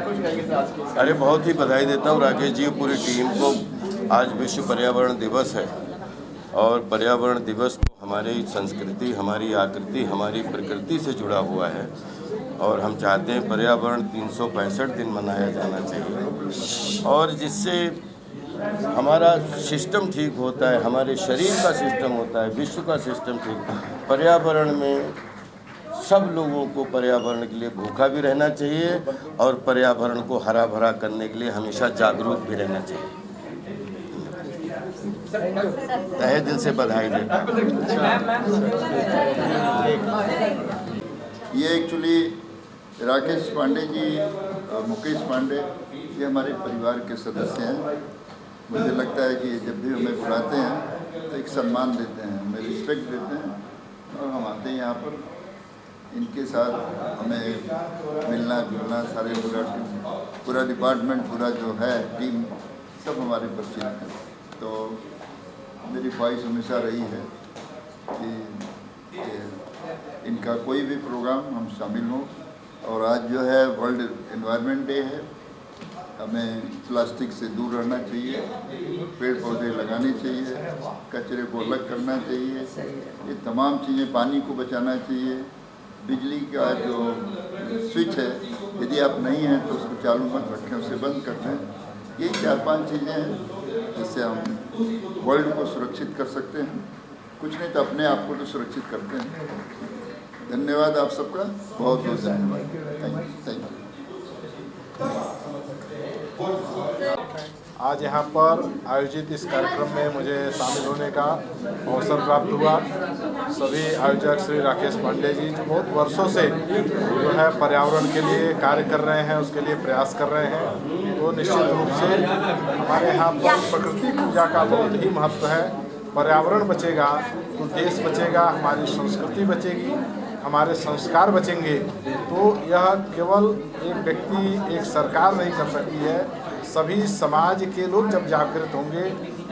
कुछ कहेंगे सर आज के? अरे बहुत ही बधाई देता हूँ राकेश जी, पूरी टीम को। आज विश्व पर्यावरण दिवस है और पर्यावरण दिवस तो हमारी संस्कृति, हमारी आकृति, हमारी प्रकृति से जुड़ा हुआ है और हम चाहते हैं पर्यावरण 365 दिन मनाया जाना चाहिए और जिससे हमारा सिस्टम ठीक होता है, हमारे शरीर का सिस्टम होता है, विश्व का सिस्टम ठीक। पर्यावरण में सब लोगों को पर्यावरण के लिए भूखा भी रहना चाहिए और पर्यावरण को हरा भरा करने के लिए हमेशा जागरूक भी रहना चाहिए। तहे दिल से बधाई देता हूं। ये एक्चुअली राकेश पांडे जी और मुकेश पांडे ये हमारे परिवार के सदस्य हैं। मुझे लगता है कि जब भी हमें बुलाते हैं तो एक सम्मान देते हैं, हमें रिस्पेक्ट देते हैं और हम आते हैं यहाँ पर। इनके साथ हमें मिलना जुलना, सारे पूरा डिपार्टमेंट, पूरा जो है टीम, सब हमारे परिचित हैं। तो मेरी ख्वाहिश हमेशा रही है कि इनका कोई भी प्रोग्राम हम शामिल हों। और आज जो है वर्ल्ड एनवायरनमेंट डे है, हमें प्लास्टिक से दूर रहना चाहिए, पेड़ पौधे लगाने चाहिए, कचरे को अलग करना चाहिए, ये तमाम चीज़ें, पानी को बचाना चाहिए। बिजली का जो स्विच है यदि आप नहीं हैं तो उसको चालू मत रखें, उसे बंद कर दें। यही 4-5 चीज़ें हैं जिससे हम वर्ल्ड को सुरक्षित कर सकते हैं। कुछ नहीं तो अपने आप को तो सुरक्षित करते हैं। धन्यवाद आप सबका, बहुत बहुत धन्यवाद। Thank you. आज यहाँ पर आयोजित इस कार्यक्रम में मुझे शामिल होने का अवसर प्राप्त हुआ। सभी आयोजक श्री राकेश पांडे जी जो बहुत वर्षों से जो है पर्यावरण के लिए कार्य कर रहे हैं, उसके लिए प्रयास कर रहे हैं, तो निश्चित रूप से हमारे यहाँ पर प्रकृति पूजा का बहुत ही महत्व है। पर्यावरण बचेगा तो देश बचेगा, हमारी संस्कृति बचेगी, हमारे संस्कार बचेंगे। तो यह केवल एक व्यक्ति, एक सरकार नहीं कर सकती है। सभी समाज के लोग जब जागृत होंगे,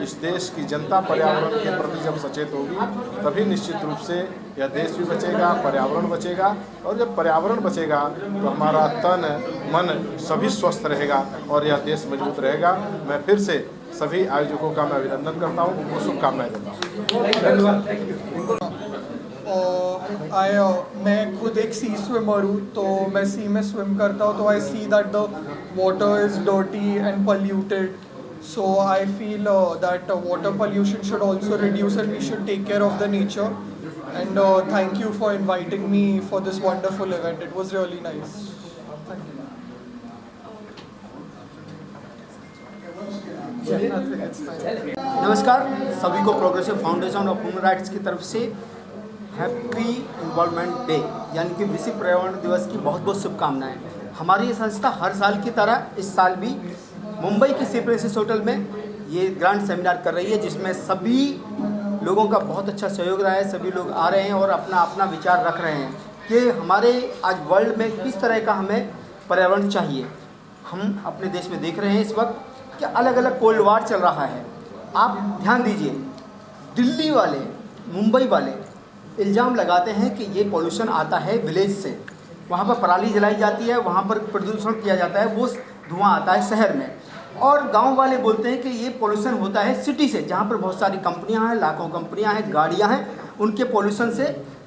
इस देश की जनता पर्यावरण के प्रति जब सचेत होगी, तभी निश्चित रूप से यह देश भी बचेगा, पर्यावरण बचेगा। और जब पर्यावरण बचेगा तो हमारा तन मन सभी स्वस्थ रहेगा और यह देश मजबूत रहेगा। मैं फिर से सभी आयोजकों का मैं अभिनंदन करता हूँ, उनको शुभकामनाएं देता हूँ। मैं खुद एक सी स्विमर हूँ, तो मैं सी में स्विम करता हूँ, तो I see that the water is dirty and polluted. So I feel that water pollution should also reduce and we should take care of the nature. And thank you for inviting me for this wonderful event. It was really nice. Thank you. नमस्कार, सभी को progressive foundation of human rights की तरफ से happy involvement day यानी कि विश्व पर्यावरण दिवस की बहुत बहुत शुभकामनाएं। हमारी ये संस्था हर साल की तरह इस साल भी मुंबई के सी प्रिंसेस होटल में ये ग्रांड सेमिनार कर रही है, जिसमें सभी लोगों का बहुत अच्छा सहयोग रहा है। सभी लोग आ रहे हैं और अपना अपना विचार रख रहे हैं कि हमारे आज वर्ल्ड में किस तरह का हमें पर्यावरण चाहिए। हम अपने देश में देख रहे हैं इस वक्त कि अलग अलग कोल्ड वार चल रहा है। आप ध्यान दीजिए, दिल्ली वाले, मुंबई वाले इल्ज़ाम लगाते हैं कि ये पॉल्यूशन आता है विलेज से, वहाँ पर पराली जलाई जाती है, वहाँ पर प्रदूषण किया जाता है, वो धुआं आता है शहर में। और गांव वाले बोलते हैं कि ये पॉल्यूशन होता है सिटी से, जहाँ पर बहुत सारी कंपनियाँ हैं, लाखों कंपनियाँ हैं, गाड़ियाँ हैं, उनके पॉल्यूशन से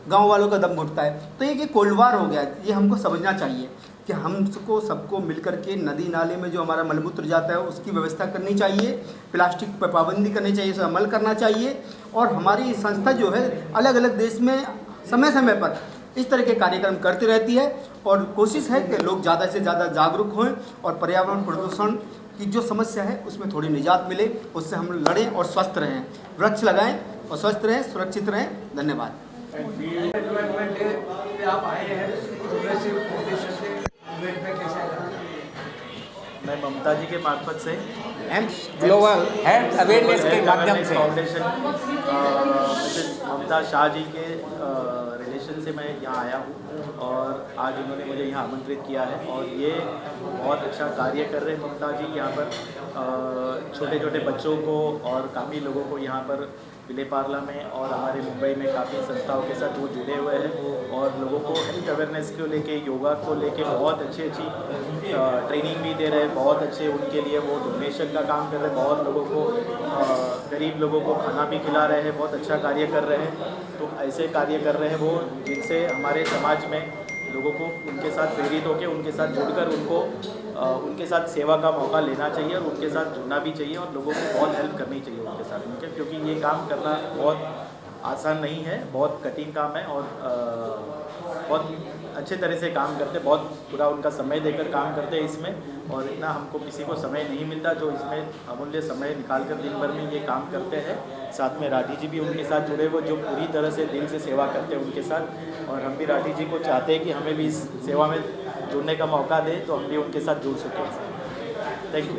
गांव वालों का दम घुटता है। तो ये कोल्ड वार हो गया है। ये हमको समझना चाहिए कि हमको सबको मिलकर के नदी नाले में जो हमारा मलमूत्र जाता है उसकी व्यवस्था करनी चाहिए, प्लास्टिक पर पाबंदी करनी चाहिए, इस पर अमल करना चाहिए। और हमारी संस्था जो है अलग अलग देश में समय समय पर इस तरह के कार्यक्रम करती रहती है और कोशिश है कि लोग ज़्यादा से ज़्यादा जागरूक हों और पर्यावरण प्रदूषण की जो समस्या है उसमें थोड़ी निजात मिले, उससे हम लड़ें और स्वस्थ रहें। वृक्ष लगाएं और स्वस्थ रहें, सुरक्षित रहें। धन्यवाद। मैं ममता जी के मार्फत से ग्लोबल हेल्थ अवेयरनेस के माध्यम से फाउंडेशन मिसेस ममता शाह जी के रिलेशन से मैं यहाँ आया हूँ और आज उन्होंने मुझे यहाँ आमंत्रित किया है और ये बहुत अच्छा कार्य कर रहे हैं ममता जी। यहाँ पर छोटे छोटे बच्चों को और काफ़ी लोगों को यहाँ पर विलेपार्ला में और हमारे मुंबई में काफ़ी संस्थाओं के साथ वो जुड़े हुए हैं और लोगों को हेल्थ अवेयरनेस को लेके, योगा को लेके बहुत अच्छी ट्रेनिंग भी दे रहे हैं। बहुत अच्छे उनके लिए वो डोनेशन का काम कर रहे हैं, बहुत लोगों को गरीब लोगों को खाना भी खिला रहे हैं, बहुत अच्छा कार्य कर रहे हैं। तो ऐसे कार्य कर रहे हैं वो, जिनसे हमारे समाज में लोगों को उनके साथ प्रेरित होकर उनके साथ जुड़कर उनके साथ सेवा का मौका लेना चाहिए और उनके साथ जुड़ना भी चाहिए और लोगों को बहुत हेल्प करनी चाहिए उनके साथ उनके, क्योंकि ये काम करना बहुत आसान नहीं है, बहुत कठिन काम है और बहुत अच्छे तरह से काम करते, बहुत पूरा उनका समय देकर काम करते हैं इसमें। और इतना हमको किसी को समय नहीं मिलता जो इसमें अमूल्य समय निकाल कर दिन भर में ये काम करते हैं। साथ में राठी जी भी उनके साथ जुड़े हुए जो पूरी तरह से दिल से सेवा करते हैं उनके साथ, और हम भी राठी जी को चाहते हैं कि हमें भी इस सेवा में जुड़ने का मौका दें तो हम भी उनके साथ जुड़ सकें। Thank you.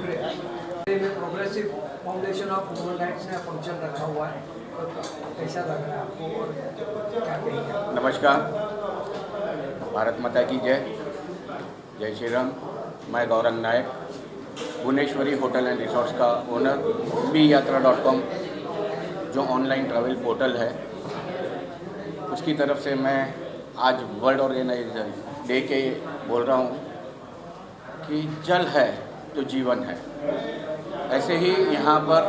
Progressive foundation of human rights ने फंक्शन रखा हुआ है, कैसा लग रहा है आपको और क्या कहेंगे? नमस्कार, भारत माता की जय, जय श्री राम। मैं गौरंग नायक, भुवनेश्वरी होटल एंड रिसोर्ट्स का ओनर, biyatra.com जो ऑनलाइन ट्रैवल पोर्टल है, उसकी तरफ से मैं आज वर्ल्ड ऑर्गेनाइजर डे के बोल रहा हूँ कि जल है तो जीवन है। ऐसे ही यहाँ पर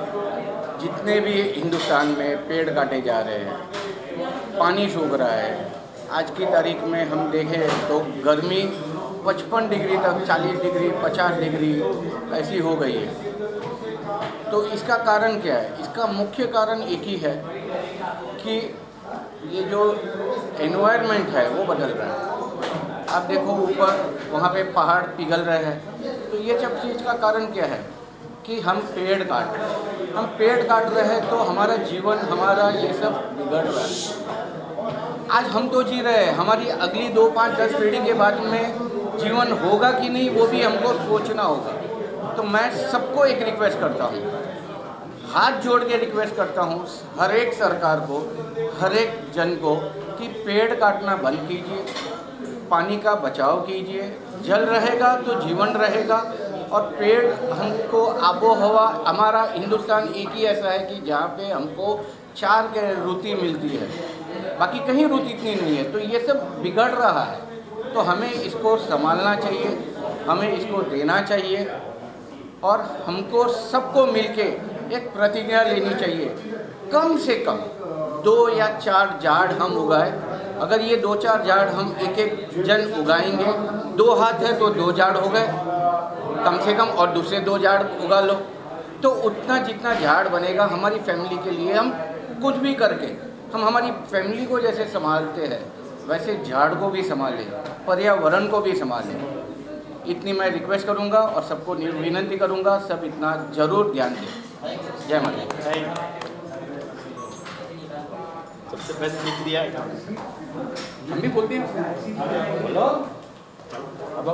जितने भी हिंदुस्तान में पेड़ काटे जा रहे हैं, पानी सूख रहा है। आज की तारीख में हम देखें तो गर्मी 55 डिग्री तक, 40 डिग्री, 50 डिग्री ऐसी हो गई है। तो इसका कारण क्या है? इसका मुख्य कारण एक ही है कि ये जो एनवायरनमेंट है वो बदल रहा है। आप देखो ऊपर वहाँ पे पहाड़ पिघल रहे हैं, तो ये सब चीज़ का कारण क्या है कि हम पेड़ काट रहे हैं। हम पेड़ काट रहे हैं तो हमारा जीवन, हमारा ये सब बिगड़ रहा है। आज हम तो जी रहे हैं, हमारी अगली 2, 5, 10 पीढ़ी के बाद में जीवन होगा कि नहीं वो भी हमको सोचना होगा। तो मैं सबको एक रिक्वेस्ट करता हूँ, हाथ जोड़ के रिक्वेस्ट करता हूँ हर एक सरकार को, हर एक जन को कि पेड़ काटना बंद कीजिए, पानी का बचाव कीजिए। जल रहेगा तो जीवन रहेगा और पेड़ हमको आबो हवा, हमारा हिंदुस्तान एक ही ऐसा है कि जहाँ पे हमको 4 के ऋतु मिलती है, बाकी कहीं ऋतु इतनी नहीं है। तो ये सब बिगड़ रहा है, तो हमें इसको संभालना चाहिए, हमें इसको देना चाहिए और हमको सबको मिलके एक प्रतिज्ञा लेनी चाहिए। कम से कम 2 या 4 झाड़ हम उगाए। अगर ये 2-4 झाड़ हम एक जन उगाएंगे, 2 हाथ है तो 2 झाड़ हो गए कम से कम, और दूसरे 2 झाड़ उगा लो, तो उतना जितना झाड़ बनेगा हमारी फैमिली के लिए, हम कुछ भी करके हम हमारी फैमिली को जैसे संभालते हैं वैसे झाड़ को भी संभालें, पर्यावरण को भी संभालें। इतनी मैं रिक्वेस्ट करूंगा और सबको विनती करूंगा, सब इतना जरूर ध्यान दें। जय माता। सबसे बेस्ट शुक्रिया। हम भी बोलते हैं, बोलो अब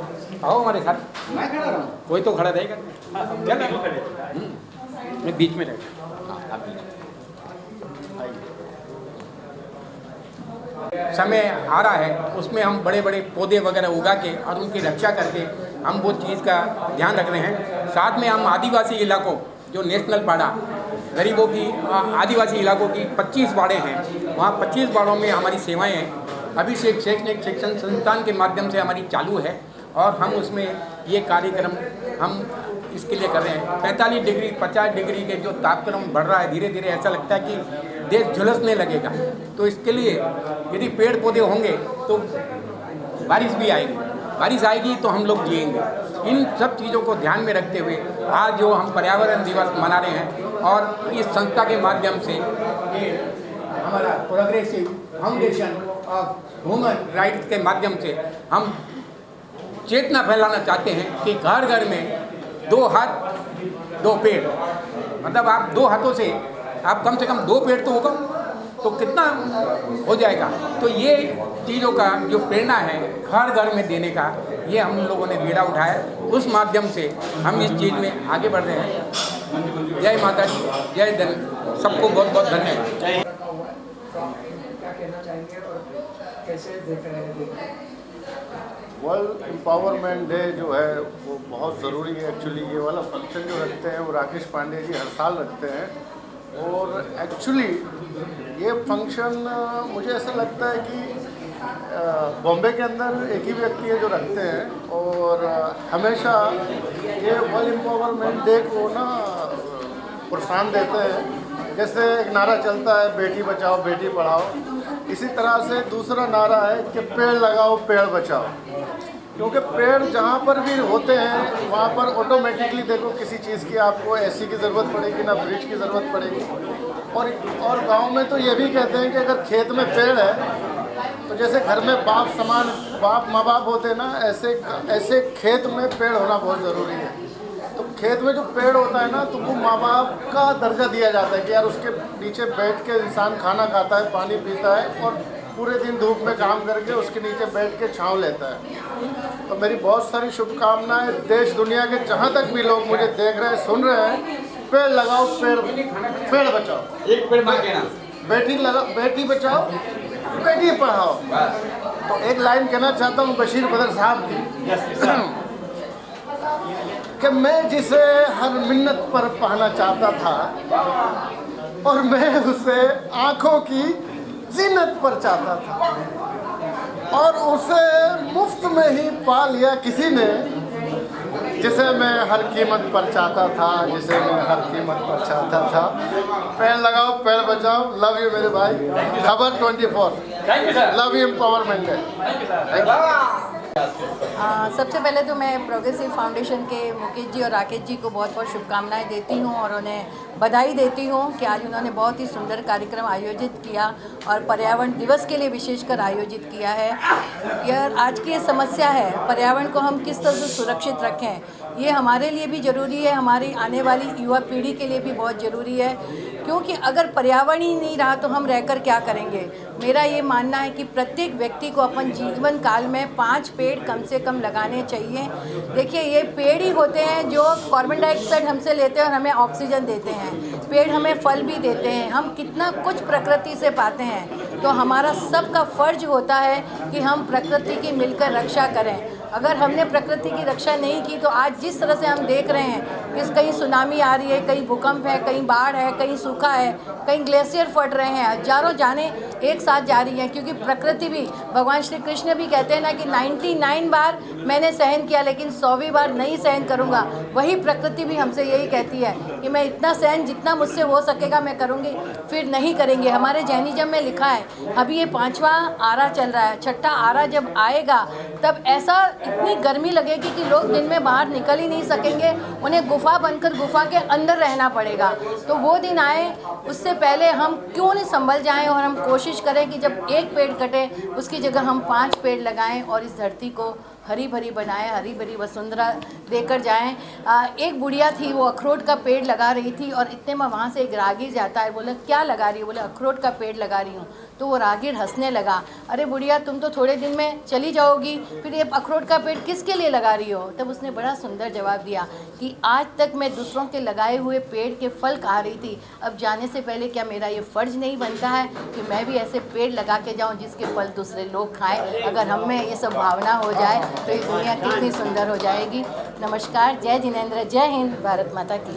आओ हमारे साथ। मैं खड़ा रहा हूँ, कोई तो खड़ा रहेगा। क्या मैं बीच में रहेगा। हाँ, आप बीच में। समय आ रहा है उसमें हम बड़े बड़े पौधे वगैरह उगा के और उनकी रक्षा करके हम वो चीज़ का ध्यान रख रहे हैं। साथ में हम आदिवासी इलाकों जो नेशनल बाड़ा, गरीबों की आदिवासी इलाकों की 25 बाड़े हैं, वहाँ 25 बाड़ों में हमारी सेवाएं हैं। अभी से एक शैक्षणिक शिक्षण संस्थान के माध्यम से हमारी चालू है और हम उसमें ये कार्यक्रम हम इसके लिए कर रहे हैं। 45 डिग्री 50 डिग्री के जो तापक्रम बढ़ रहा है, धीरे धीरे ऐसा लगता है कि देश झुलसने लगेगा। तो इसके लिए यदि पेड़ पौधे होंगे तो बारिश भी आएगी, बारिश आएगी तो हम लोग जिएंगे। इन सब चीज़ों को ध्यान में रखते हुए आज जो हम पर्यावरण दिवस मना रहे हैं और इस संस्था के माध्यम से ये हमारा progressive foundation of human rights के माध्यम से हम चेतना फैलाना चाहते हैं कि घर घर में 2 हाथ 2 पेड़, मतलब आप 2 हाथों से आप कम से कम 2 पेड़ तो होगा तो कितना हो जाएगा। तो ये चीज़ों का जो प्रेरणा है घर घर में देने का, ये हम लोगों ने बीड़ा उठाया, उस माध्यम से हम इस चीज़ में आगे बढ़ रहे हैं। जय माता दी, जय धन, सबको बहुत बहुत धन्यवाद। क्या कहना चाहेंगे और कैसे देख रहे हैं? वर्ल्ड एम्पावरमेंट डे जो है वो बहुत ज़रूरी है। एक्चुअली ये वाला फंक्शन जो रखते हैं वो राकेश पांडे जी हर साल रखते हैं और एक्चुअली ये फंक्शन मुझे ऐसा लगता है कि बॉम्बे के अंदर एक ही व्यक्ति है जो रखते हैं और हमेशा ये वर्ल्ड एम्पावरमेंट डे को ना प्रोत्साहन देते हैं। जैसे एक नारा चलता है बेटी बचाओ बेटी पढ़ाओ, इसी तरह से दूसरा नारा है कि पेड़ लगाओ पेड़ बचाओ, क्योंकि पेड़ जहाँ पर भी होते हैं वहाँ पर ऑटोमेटिकली देखो किसी चीज़ की आपको एसी की ज़रूरत पड़ेगी ना फ्रिज की ज़रूरत पड़ेगी। और गांव में तो ये भी कहते हैं कि अगर खेत में पेड़ है तो जैसे घर में बाप माँ बाप होते हैं ना, ऐसे खेत में पेड़ होना बहुत ज़रूरी है। तो खेत में जो पेड़ होता है ना तो वो माँ बाप का दर्जा दिया जाता है कि यार उसके नीचे बैठ के इंसान खाना खाता है, पानी पीता है और पूरे दिन धूप में काम करके उसके नीचे बैठ के छांव लेता है। तो मेरी बहुत सारी शुभकामनाएं देश दुनिया के जहाँ तक भी लोग मुझे देख रहे हैं सुन रहे हैं, पेड़ लगाओ पेड़ बचाओ, एक पेड़ मार के ना, बेटी बचाओ बेटी पढ़ाओ। तो एक लाइन कहना चाहता हूँ बशीर बदर साहब की कि मैं जिसे हर मिन्नत पर पाना चाहता था और मैं उसे आंखों की जीनत पर चाहता था और उसे मुफ्त में ही पा लिया किसी ने जिसे मैं हर कीमत पर चाहता था, जिसे मैं हर कीमत पर चाहता था। पेड़ लगाओ पेड़ बचाओ। लव यू मेरे भाई। खबर 24 लव यू एम्पावरमेंट है। सबसे पहले तो मैं प्रोग्रेसिव फाउंडेशन के मुकेश जी और राकेश जी को बहुत बहुत शुभकामनाएं देती हूं और उन्हें बधाई देती हूं कि आज उन्होंने बहुत ही सुंदर कार्यक्रम आयोजित किया और पर्यावरण दिवस के लिए विशेषकर आयोजित किया है। यह आज की ये समस्या है, पर्यावरण को हम किस तरह से सुरक्षित रखें, ये हमारे लिए भी ज़रूरी है, हमारी आने वाली युवा पीढ़ी के लिए भी बहुत ज़रूरी है, क्योंकि अगर पर्यावरण ही नहीं रहा तो हम रहकर क्या करेंगे। मेरा ये मानना है कि प्रत्येक व्यक्ति को अपन जीवन काल में 5 पेड़ कम से कम लगाने चाहिए। देखिए ये पेड़ ही होते हैं जो कार्बन डाइऑक्साइड हमसे लेते हैं और हमें ऑक्सीजन देते हैं। पेड़ हमें फल भी देते हैं, हम कितना कुछ प्रकृति से पाते हैं। तो हमारा सबका फर्ज होता है कि हम प्रकृति की मिलकर रक्षा करें। अगर हमने प्रकृति की रक्षा नहीं की तो आज जिस तरह से हम देख रहे हैं कि कहीं सुनामी आ रही है, कहीं भूकंप है, कहीं बाढ़ है, कहीं सूखा है, कहीं ग्लेशियर फट रहे हैं, हजारों जानें एक साथ जा रही हैं। क्योंकि प्रकृति भी, भगवान श्री कृष्ण भी कहते हैं ना कि 99 बार मैंने सहन किया लेकिन 100वीं बार नहीं सहन करूँगा। वही प्रकृति भी हमसे यही कहती है कि मैं इतना सहन जितना मुझसे हो सकेगा मैं करूँगी, फिर नहीं करेंगे। हमारे जैनिज्म में लिखा है, अभी ये 5वां आरा चल रहा है, 6ठा आरा जब आएगा तब ऐसा इतनी गर्मी लगेगी कि लोग दिन में बाहर निकल ही नहीं सकेंगे, उन्हें गुफा बनकर गुफा के अंदर रहना पड़ेगा। तो वो दिन आए उससे पहले हम क्यों नहीं संभल जाएं और हम कोशिश करें कि जब एक पेड़ कटे उसकी जगह हम 5 पेड़ लगाएं और इस धरती को हरी भरी बनाएं, हरी भरी वसुंधरा देकर जाएं। एक बुढ़िया थी, वो अखरोट का पेड़ लगा रही थी और इतने में वहाँ से एक राहगीर जाता है, बोला क्या लगा रही हो? बोले अखरोट का पेड़ लगा रही हूँ। तो वो राहगीर हंसने लगा, अरे बुढ़िया तुम तो थोड़े दिन में चली जाओगी, फिर ये अखरोट का पेड़ किसके लिए लगा रही हो? तब उसने बड़ा सुंदर जवाब दिया कि आज तक मैं दूसरों के लगाए हुए पेड़ के फल खा रही थी, अब जाने से पहले क्या मेरा ये फ़र्ज़ नहीं बनता है कि मैं भी ऐसे पेड़ लगा के जाऊँ जिसके फल दूसरे लोग खाएँ। अगर हम में ये सब भावना हो जाए तो ये दुनिया कितनी सुंदर हो जाएगी। नमस्कार, जय जिनेंद्र, जय हिंद, भारत माता की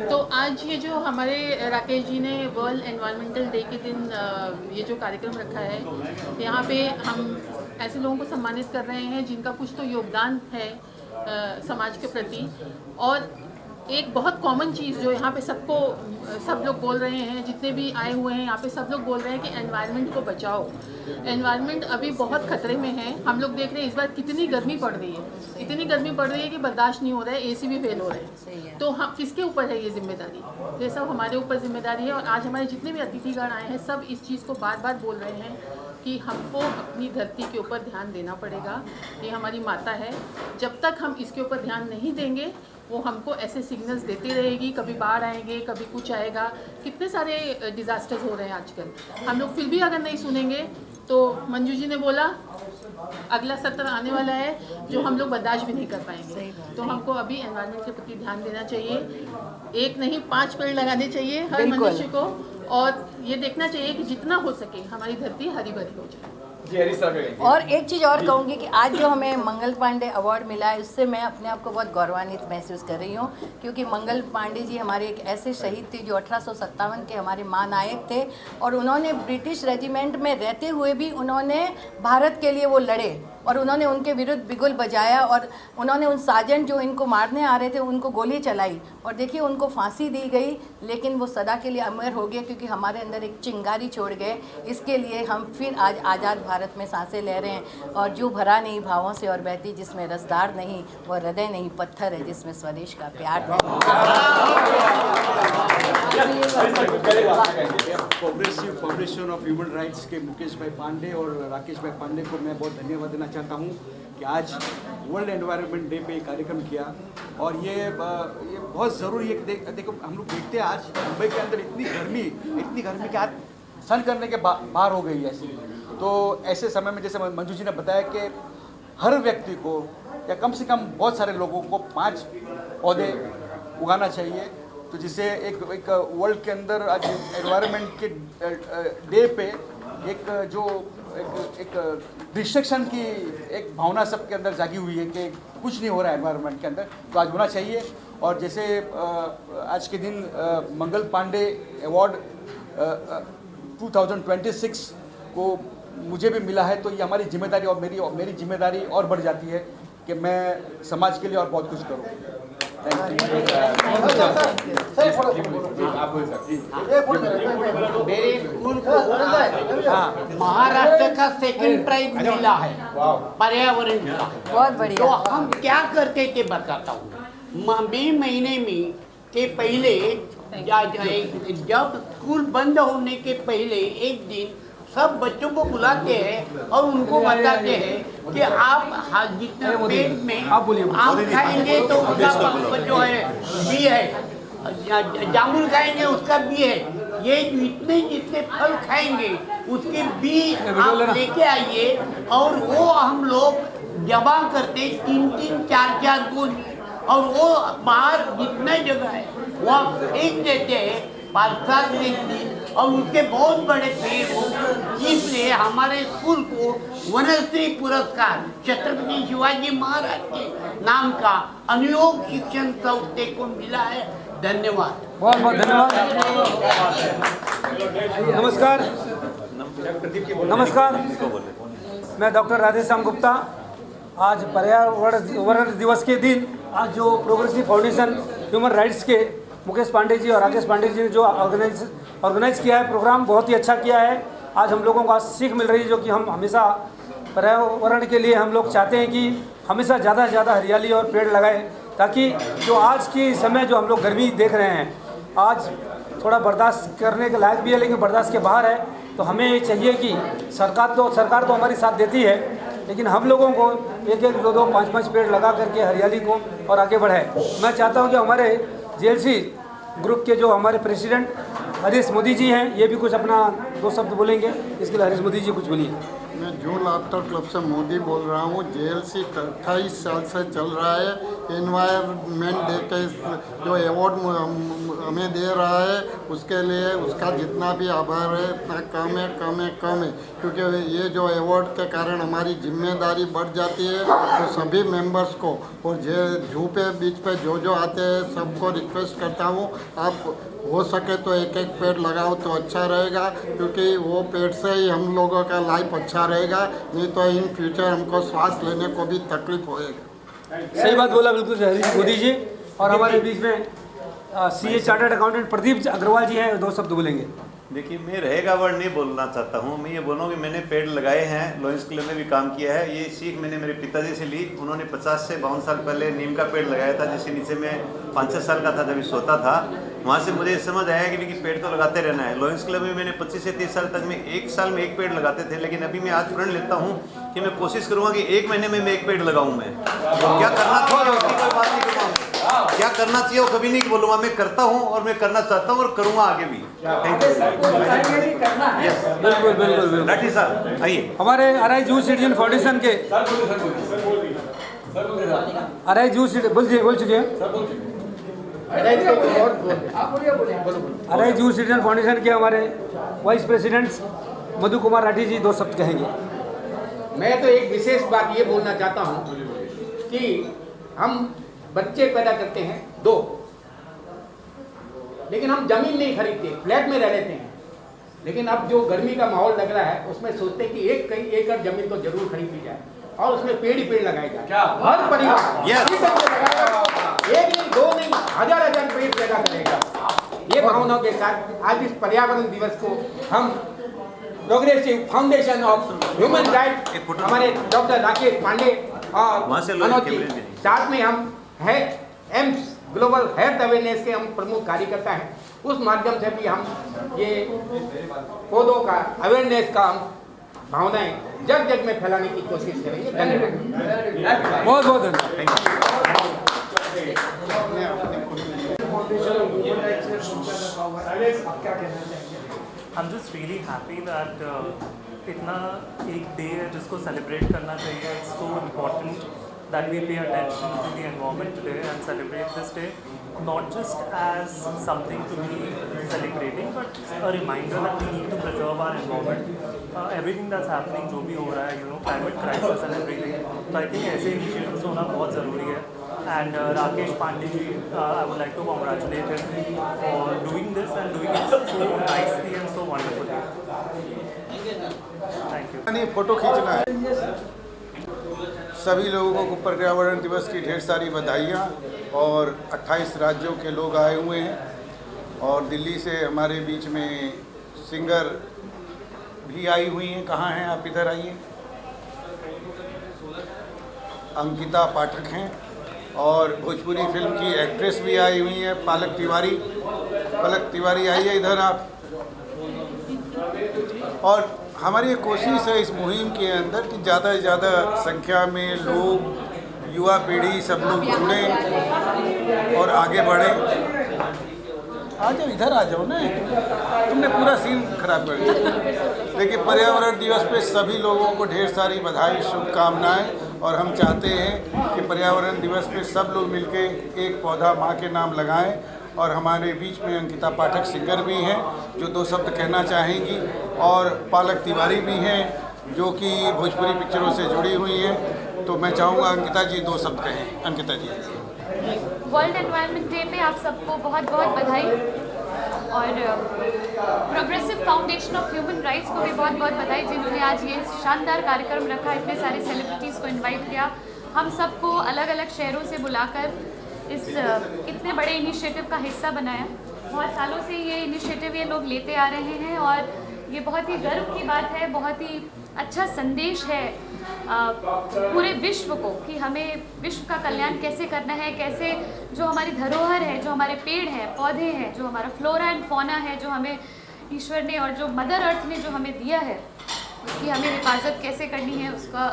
तो आज ये जो हमारे राकेश जी ने वर्ल्ड एनवायरमेंटल डे के दिन ये जो कार्यक्रम रखा है, यहाँ पे हम ऐसे लोगों को सम्मानित कर रहे हैं जिनका कुछ तो योगदान है समाज के प्रति। और एक बहुत कॉमन चीज़ जो यहाँ पे सब लोग बोल रहे हैं, जितने भी आए हुए हैं यहाँ पे सब लोग बोल रहे हैं कि एनवायरनमेंट को बचाओ। एनवायरनमेंट अभी बहुत खतरे में है। हम लोग देख रहे हैं इस बार कितनी गर्मी पड़ रही है, इतनी गर्मी पड़ रही है कि बर्दाश्त नहीं हो रहा है, एसी भी फेल हो रहे हैं। तो हम किसके ऊपर है ये जिम्मेदारी? ये सब हमारे ऊपर जिम्मेदारी है। और आज हमारे जितने भी अतिथिगण आए हैं सब इस चीज़ को बार बार बोल रहे हैं कि हमको अपनी धरती के ऊपर ध्यान देना पड़ेगा। ये हमारी माता है, जब तक हम इसके ऊपर ध्यान नहीं देंगे वो हमको ऐसे सिग्नल्स देती रहेगी, कभी बाढ़ आएंगे, कभी कुछ आएगा। कितने सारे डिज़ास्टर्स हो रहे हैं आजकल, हम लोग फिर भी अगर नहीं सुनेंगे तो मंजू जी ने बोला अगला सत्र आने वाला है जो हम लोग बर्दाश्त भी नहीं कर पाएंगे। तो हमको अभी एनवायरनमेंट के प्रति ध्यान देना चाहिए। 1 नहीं 5 पेड़ लगाने चाहिए हर मनुष्य को। और ये देखना चाहिए कि जितना हो सके हमारी धरती हरी भरी हो जाए। और एक चीज़ और कहूँगी कि आज जो हमें मंगल पांडे अवार्ड मिला है, उससे मैं अपने आप को बहुत गौरवान्वित महसूस कर रही हूँ, क्योंकि मंगल पांडे जी हमारे एक ऐसे शहीद थे जो 1857 के हमारे महानायक थे, और उन्होंने ब्रिटिश रेजिमेंट में रहते हुए भी उन्होंने भारत के लिए वो लड़े, और उन्होंने उनके विरुद्ध बिगुल बजाया, और उन्होंने उन साजन जो इनको मारने आ रहे थे उनको गोली चलाई, और देखिए उनको फांसी दी गई, लेकिन वो सदा के लिए अमर हो गए, क्योंकि हमारे अंदर एक चिंगारी छोड़ गए। इसके लिए हम फिर आज आज़ाद भारत में सांसें ले रहे हैं। और जो भरा नहीं भावों से और बहती जिसमें रसदार नहीं, वह हृदय नहीं पत्थर है जिसमें स्वदेश का प्यार नहीं। Progressive foundation of human rights के मुकेश भाई पांडे और राकेश भाई पांडे को मैं बहुत धन्यवाद देना चाहता हूँ कि आज वर्ल्ड एनवायरनमेंट डे पे कार्यक्रम किया, और ये बहुत ज़रूरी है। देखो हम लोग देखते हैं आज मुंबई के अंदर इतनी गर्मी के आज सहन करने के बाहर हो गई है ऐसी। तो ऐसे समय में जैसे मंजू जी ने बताया कि हर व्यक्ति को या कम से कम बहुत सारे लोगों को 5 पौधे उगाना चाहिए। तो जिससे एक वर्ल्ड के अंदर आज एनवायरनमेंट के डे पे एक डिस्ट्रक्शन की एक भावना सबके अंदर जागी हुई है कि कुछ नहीं हो रहा है एनवायरनमेंट के अंदर, तो आज होना चाहिए। और जैसे आज के दिन मंगल पांडे अवार्ड 2026 को मुझे भी मिला है, तो ये हमारी जिम्मेदारी और मेरी जिम्मेदारी और बढ़ जाती है कि मैं समाज के लिए और बहुत कुछ करूँ। मेरे स्कूल को महाराष्ट्र का सेकंड प्राइज मिला है पर्यावरण का। बहुत बढ़िया। तो हम क्या करते थे बताता हूँ। मई महीने में के पहले जब स्कूल बंद होने के पहले एक दिन सब बच्चों को बुलाते हैं और उनको बताते हैं कि आप जितने पेट में आम खाएंगे तो उसका जो है बी है, जामुन खाएंगे उसका बी है, ये जितने फल खाएंगे उसके बी आप लेके आइए, और वो हम लोग जमा करते 3-3, 4-4 गुण, और वो बाहर जितने जगह है वहाँ फेंक देते हैं 5-7 दिन, और उसके बहुत बड़े पेड़ हो। इसलिए हमारे स्कूल को वनश्री पुरस्कार छत्रपति शिवाजी महाराज के नाम का अनुयोग शिक्षण संस्थे को मिला है। धन्यवाद। बहुत बहुत धन्यवाद। नमस्कार, मैं डॉक्टर राधेश्याम गुप्ता। आज पर्यावरण दिवस के दिन आज जो प्रोग्रेसिव फाउंडेशन ह्यूमन राइट्स के मुकेश पांडे जी और राकेश पांडे जी ने जो ऑर्गेनाइज किया है प्रोग्राम, बहुत ही अच्छा किया है। आज हम लोगों को आज सीख मिल रही है, जो कि हम हमेशा पर्यावरण के लिए हम लोग चाहते हैं कि हमेशा ज़्यादा से ज़्यादा हरियाली और पेड़ लगाएं, ताकि जो आज की समय जो हम लोग गर्मी देख रहे हैं, आज थोड़ा बर्दाश्त करने के लायक भी है लेकिन बर्दाश्त के बाहर है। तो हमें ये चाहिए कि सरकार तो हमारी साथ देती है, लेकिन हम लोगों को 1-1, 2-2, 5-5 पेड़ लगा करके हरियाली को और आगे बढ़ाए। मैं चाहता हूँ कि हमारे JLC ग्रुप के जो हमारे प्रेसिडेंट हरीश मोदी जी हैं, ये भी कुछ अपना 2 शब्द बोलेंगे। इसके लिए हरीश मोदी जी कुछ बोलिए। मैं जूल आफ्टर क्लब से मोदी बोल रहा हूँ। JLC 28 साल से चल रहा है। एनवायरनमेंट डे के जो अवार्ड हमें दे रहा है उसके लिए उसका जितना भी आभार है इतना कम है, क्योंकि ये जो अवार्ड के कारण हमारी जिम्मेदारी बढ़ जाती है। तो सभी मेंबर्स को और जू पे बीच पे जो आते हैं सबको रिक्वेस्ट करता हूँ, आप हो सके तो 1-1 पेड़ लगाओ तो अच्छा रहेगा, क्योंकि वो पेड़ से ही हम लोगों का लाइफ अच्छा रहेगा, नहीं तो इन फ्यूचर हमको सांस लेने को भी तकलीफ होएगा। सही बात बोला बिल्कुल हरीश मोदी जी। और हमारे बीच में CA chartered accountant Pradeep Agarwal ji हैं, 2 शब्द बोलेंगे। देखिए, मैं रहेगा वर्ड नहीं बोलना चाहता हूँ। मैं ये बोलूँ कि मैंने पेड़ लगाए हैं, लॉयंस क्लब में भी काम किया है। ये सीख मैंने मेरे पिताजी से ली। उन्होंने 50 से 52 साल पहले नीम का पेड़ लगाया था, जिसके नीचे मैं 5-6 साल का था जब सोता था। वहाँ से मुझे समझ आया कि पेड़ तो लगाते रहना है। लॉयंस क्लब में मैंने 25 से 30 साल तक में 1 साल में 1 पेड़ लगाते थे, लेकिन अभी मैं आज प्रण लेता हूँ कि मैं कोशिश करूँगा कि 1 महीने में मैं 1 पेड़ लगाऊँ। मैं क्या करना चाहिए उसकी कोई बात नहीं करूँगा, क्या करना चाहिए वो कभी नहीं बोलूँगा। मैं करता हूँ और मैं करना चाहता हूँ और करूँगा आगे भी। Thank you. बिल्कुल राठी साहब आइए। हमारे अराई जू सिटीजन फाउंडेशन के अराई जू बोल चुके हैं अराइज यूथ सिटीजन फाउंडेशन के हमारे वाइस प्रेसिडेंट मधु कुमार राठी जी 2 शब्द कहेंगे। मैं तो एक विशेष बात ये बोलना चाहता हूँ कि हम बच्चे पैदा करते हैं 2, लेकिन हम जमीन नहीं खरीदते, फ्लैट में रह लेते हैं। लेकिन अब जो गर्मी का माहौल लग रहा है उसमें सोचते हैं कि एक कई एकड़ जमीन तो जरूर खरीद ली जाए और उसमें पेड़ ही पेड़ लगाए जाए। हर परिवार एक नहीं 2 नहीं 1000 पेड़ पैदा करेगा। ये भावनाओं के साथ आज इस पर्यावरण दिवस को हम progressive foundation of human right हमारे डॉक्टर राकेश पांडे और मनोज जी, साथ में हम है एम्स ग्लोबल हेल्थ अवेयरनेस के हम प्रमुख कार्यकर्ता हैं, उस माध्यम से भी हम ये पौधों का अवेयरनेस का हम भावनाएं जग जग में फैलाने की कोशिश करेंगे। धन्यवाद। बहुत बहुत धन्यवाद। I'm just really happy that इतना एक डे है जिसको सेलिब्रेट करना चाहिए। It's so important that we pay attention to the environment today and celebrate this day, not just as something to be celebrating, but a reminder that we need to preserve our environment. Everything that's happening, जो भी हो रहा है, climate crisis and everything. So I think ऐसे initiatives होना बहुत ज़रूरी है. And Rakesh Pandey ji, I would like to congratulate him for doing this and doing it so nicely and so wonderfully. Thank you. Photo खींचना है। सभी लोगों को पर्यावरण दिवस की ढेर सारी बधाइयाँ और 28 राज्यों के लोग आए हुए हैं और दिल्ली से हमारे बीच में सिंगर भी आई हुई हैं। कहाँ हैं आप? इधर आइए। अंकिता पाठक हैं और भोजपुरी फिल्म की एक्ट्रेस भी आई हुई है पलक तिवारी। पलक तिवारी आइए इधर आप। और हमारी ये कोशिश है इस मुहिम के अंदर कि ज़्यादा से ज़्यादा संख्या में लोग, युवा पीढ़ी सब लोग जुड़ें और आगे बढ़ें। आ जाओ इधर आ जाओ ना, तुमने पूरा सीन खराब कर दिया। देखिए, पर्यावरण दिवस पे सभी लोगों को ढेर सारी बधाई, शुभकामनाएं। और हम चाहते हैं कि पर्यावरण दिवस पे सब लोग मिलके एक पौधा माँ के नाम लगाएं। और हमारे बीच में अंकिता पाठक सिंगर भी हैं जो 2 शब्द कहना चाहेंगी, और पालक तिवारी भी हैं जो कि भोजपुरी पिक्चरों से जुड़ी हुई हैं। तो मैं चाहूँगा अंकिता जी 2 शब्द कहें। अंकिता जी। वर्ल्ड एनवायरनमेंट डे पे आप सबको बहुत बहुत बधाई, और progressive foundation of human rights को भी बहुत बहुत बधाई जिन्होंने आज ये शानदार कार्यक्रम रखा, इतने सारे सेलिब्रिटीज़ को इनवाइट किया, हम सबको अलग अलग शहरों से बुलाकर इस इतने बड़े इनिशिएटिव का हिस्सा बनाया। बहुत सालों से ये इनिशिएटिव ये लोग लेते आ रहे हैं और ये बहुत ही गर्व की बात है, बहुत ही अच्छा संदेश है पूरे विश्व को कि हमें विश्व का कल्याण कैसे करना है, कैसे जो हमारी धरोहर है, जो हमारे पेड़ हैं, पौधे हैं, जो हमारा फ्लोरा एंड फौना है, जो हमें ईश्वर ने और जो मदर अर्थ ने जो हमें दिया है, उसकी हमें हिफाजत कैसे करनी है,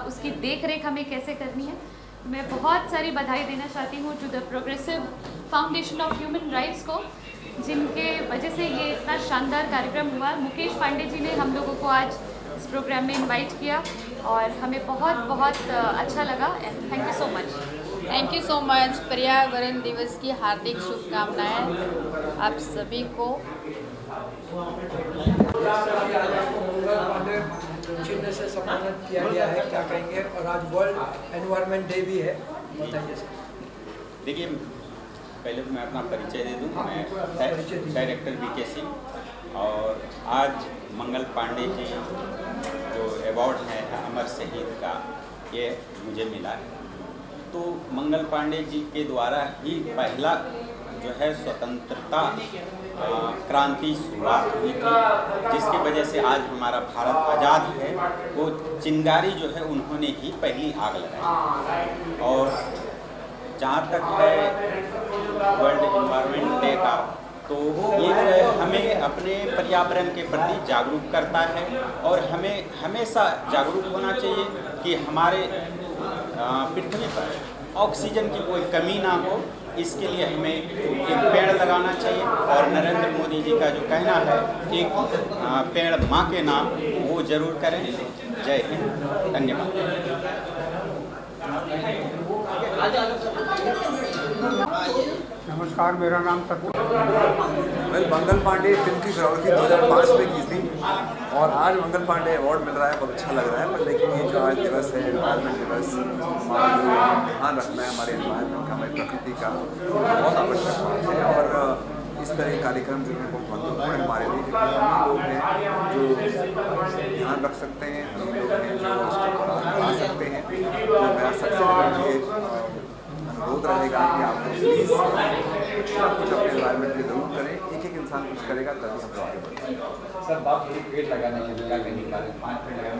उसकी देख रेख हमें कैसे करनी है। मैं बहुत सारी बधाई देना चाहती हूँ to the progressive foundation of human rights को, जिनके वजह से ये इतना शानदार कार्यक्रम हुआ। मुकेश पांडे जी ने हम लोगों को आज इस प्रोग्राम में इनवाइट किया और हमें बहुत बहुत अच्छा लगा। Thank you so much. Thank you so much. पर्यावरण दिवस की हार्दिक शुभकामनाएं आप सभी को। चिन्ह से सम्मानित किया गया है, क्या कहेंगे? और आज वर्ल्ड एनवायरनमेंट डे भी है, बताइए सर। देखिए, पहले तो मैं अपना परिचय दे दूं। मैं डायरेक्टर बीके सिंह, और आज मंगल पांडे जी जो अवार्ड है अमर शहीद का, ये मुझे मिला है। तो मंगल पांडे जी के द्वारा ही पहला जो है स्वतंत्रता क्रांति शुरुआत हुई थी, जिसकी वजह से आज हमारा भारत आज़ाद है। वो चिंगारी जो है उन्होंने ही पहली आग लगाई। और जहाँ तक है वर्ल्ड एनवायरनमेंट डे का, तो ये हमें अपने पर्यावरण के प्रति जागरूक करता है और हमें हमेशा जागरूक होना चाहिए कि हमारे पृथ्वी पर ऑक्सीजन की कोई कमी ना हो। इसके लिए हमें एक पेड़ लगाना चाहिए, और नरेंद्र मोदी जी का जो कहना है एक पेड़ माँ के नाम, वो जरूर करें। जय हिंद, धन्यवाद। नमस्कार, मेरा नाम सत्य। मैं मंगल पांडे फिल्म की कोरियोग्राफी 2005 में की थी और आज मंगल पांडे अवार्ड मिल रहा है, बहुत अच्छा लग रहा है। पर लेकिन ये जो आज दिवस है, एनवायरनमेंट दिवस, हमारा जो ध्यान रखना है हमारे एनवायरनमेंट का, हमारी प्रकृति का, बहुत आवश्यक बात है। और इस तरह के कार्यक्रम जो है बहुत महत्वपूर्ण है हमारे लिए, क्योंकि हम लोग हैं जो ध्यान रख सकते हैं, हम लोग हैं जो बढ़ा सकते हैं। तो मेरा सबसे बड़ा ये अनुरोध रहेगा कि आप लोग प्लीज़ कुछ अपने एनवायरनमेंट में जरूर करें। एक एक इंसान कुछ करेगा तभी हम लोग आगे बढ़ेंगे। सर, बात पेड़ लगाने के लिए क्या कहेंगे? 5 पेड़ लगाने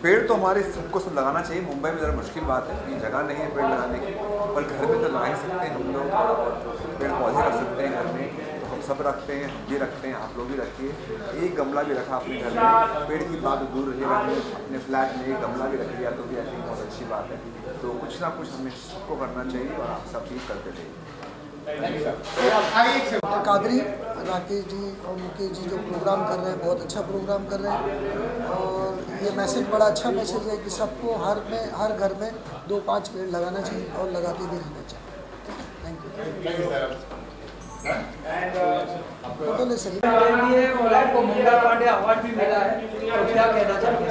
पेड़ तो हमारे सबको सब लगाना चाहिए। मुंबई में ज़रा मुश्किल बात है कि जगह नहीं है पेड़ लगाने की, पर घर में तो लगा ही सकते हैं हम लोग। थोड़ा बहुत पेड़ पौधे रख सकते हैं घर में, तो हम सब रखते हैं, हम भी रखते हैं, आप लोग भी रखिए। एक गमला भी रखा अपने घर में, पेड़ की बात दूर रहिएगा। अपने फ्लैट में एक गमला भी रख लिया तो भी आई थिंक बहुत अच्छी बात है। तो कुछ ना कुछ हमें सबको करना चाहिए और आप सब भी करते रहिए। कादरी, राकेश जी और मुकेश जी जो प्रोग्राम कर रहे हैं, बहुत अच्छा प्रोग्राम कर रहे हैं। और ये मैसेज बड़ा अच्छा मैसेज है कि सबको हर घर में 2-5 पेड़ लगाना चाहिए और लगाते भी रहना चाहिए। Thank you. और आपको मंगल पांडे अवार्ड भी मिला है, तो क्या कहना चाहेंगे?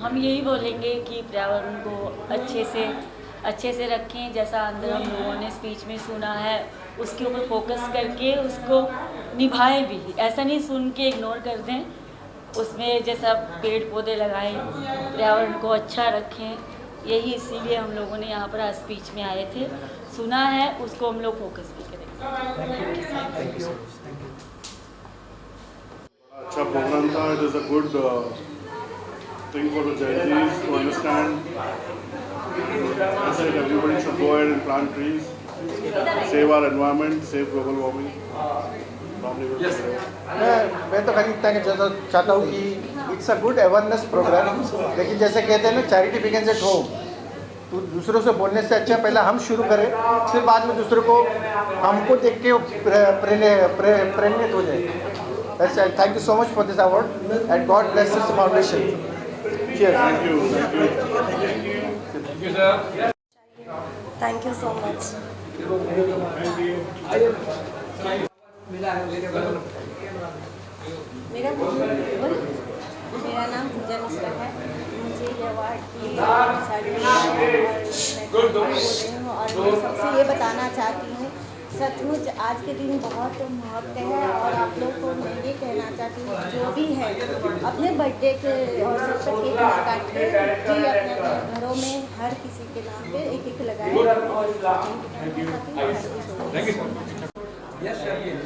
हम यही बोलेंगे कि पर्यावरण को अच्छे से रखें। जैसा अंदर हम लोगों ने स्पीच में सुना है, उसके ऊपर फोकस करके उसको निभाएं भी। ऐसा नहीं सुन के इग्नोर कर दें, उसमें जैसा पेड़ पौधे लगाएं, पर्यावरण को अच्छा रखें। यही इसीलिए हम लोगों ने यहाँ पर आज स्पीच में आए थे, सुना है, उसको हम लोग फोकस भी करेंगे। अच्छा प्रोग्राम था। It is a good thing for the Gen Zs to understand that everybody should go ahead and plant trees, save our environment, save global warming. Yes. मैं तो खाली इतना चाहता हूँ कि it's a good awareness programme, लेकिन जैसे कहते हैं ना, चैरिटी बिगिंस एट होम। तो दूसरों से बोलने से अच्छा पहले हम शुरू करें, फिर बाद में दूसरों को हमको देख के प्रेरित हो जाए। Thank you so much for this award and God bless this foundation. Cheers. Thank you. Thank you, sir. Thank you so much. मेरा नाम पूजा मिश्रा है। मुझे ये अवार्ड की और मैं सबसे ये बताना चाहती हूँ, सचमुच आज के दिन बहुत महत्व है। और आप लोग को मैं ये कहना चाहती हूँ, जो भी है अपने बर्थडे के अवसर पर केक ना काटे, जी अपने घरों में हर किसी के नाम पे एक लगाएं। और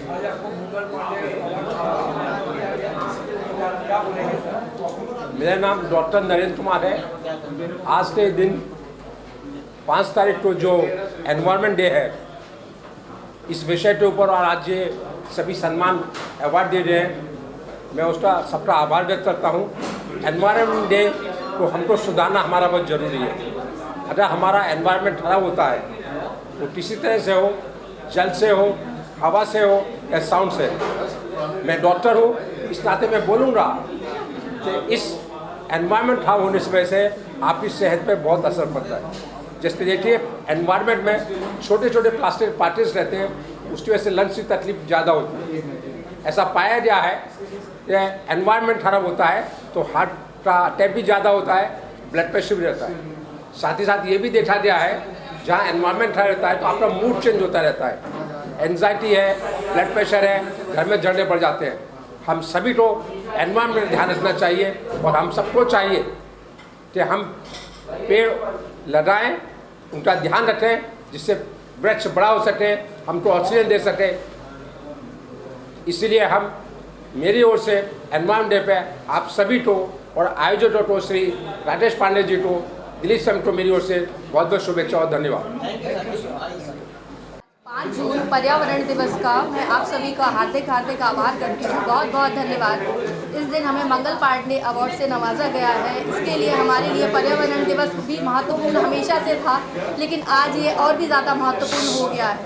आज आपको मंगल पांडे क्या बोलेंगे? मेरा नाम डॉक्टर नरेंद्र कुमार है। आज के दिन 5 तारीख को जो एनवायरनमेंट डे है, इस विषय के ऊपर और आज ये सभी सम्मान अवार्ड दे रहे हैं, मैं उसका सबका आभार व्यक्त करता हूँ। एनवायरनमेंट डे को हमको सुधारना हमारा बहुत ज़रूरी है। अगर हमारा एनवायरनमेंट खराब होता है वो किसी तरह से हो, जल से हो, हवा से हो या साउंड से। मैं डॉक्टर हूँ, इस नाते मैं बोलूँगा कि इस एनवायरनमेंट खराब होने की वजह से आपकी सेहत पे बहुत असर पड़ता है। जैसे देखिए, एनवायरनमेंट में छोटे छोटे प्लास्टिक पार्टिकल्स रहते हैं, उसकी वजह से लंग्स की तकलीफ ज़्यादा होती है। ऐसा पाया गया है कि एनवायरनमेंट खराब होता है तो हार्ट का अटैक भी ज़्यादा होता है, ब्लड प्रेशर भी रहता है। साथ ही साथ ये भी देखा गया है, जहाँ एनवायरनमेंट खराब रहता है तो आपका मूड चेंज होता रहता है, एंजाइटी है, ब्लड प्रेशर है, घर में झगड़े पड़ जाते हैं। हम सभी को एनवायरनमेंट में ध्यान रखना चाहिए और हम सबको चाहिए कि हम पेड़ लगाएं, उनका ध्यान रखें, जिससे वृक्ष बड़ा हो सके, हमको ऑक्सीजन दे सके। इसीलिए हम मेरी ओर से एनवायरनमेंट डे पे आप सभी को और आयोजकों को, श्री राकेश पांडे जी को, दिलीप सिंह को मेरी ओर से बहुत बहुत शुभेच्छा और धन्यवाद। 5 जून पर्यावरण दिवस का मैं आप सभी का हार्दिक आभार करती हूँ। बहुत बहुत धन्यवाद। इस दिन हमें मंगल पांडे अवार्ड से नवाजा गया है। इसके लिए हमारे लिए पर्यावरण दिवस भी महत्वपूर्ण हमेशा से था, लेकिन आज ये और भी ज़्यादा महत्वपूर्ण हो गया है।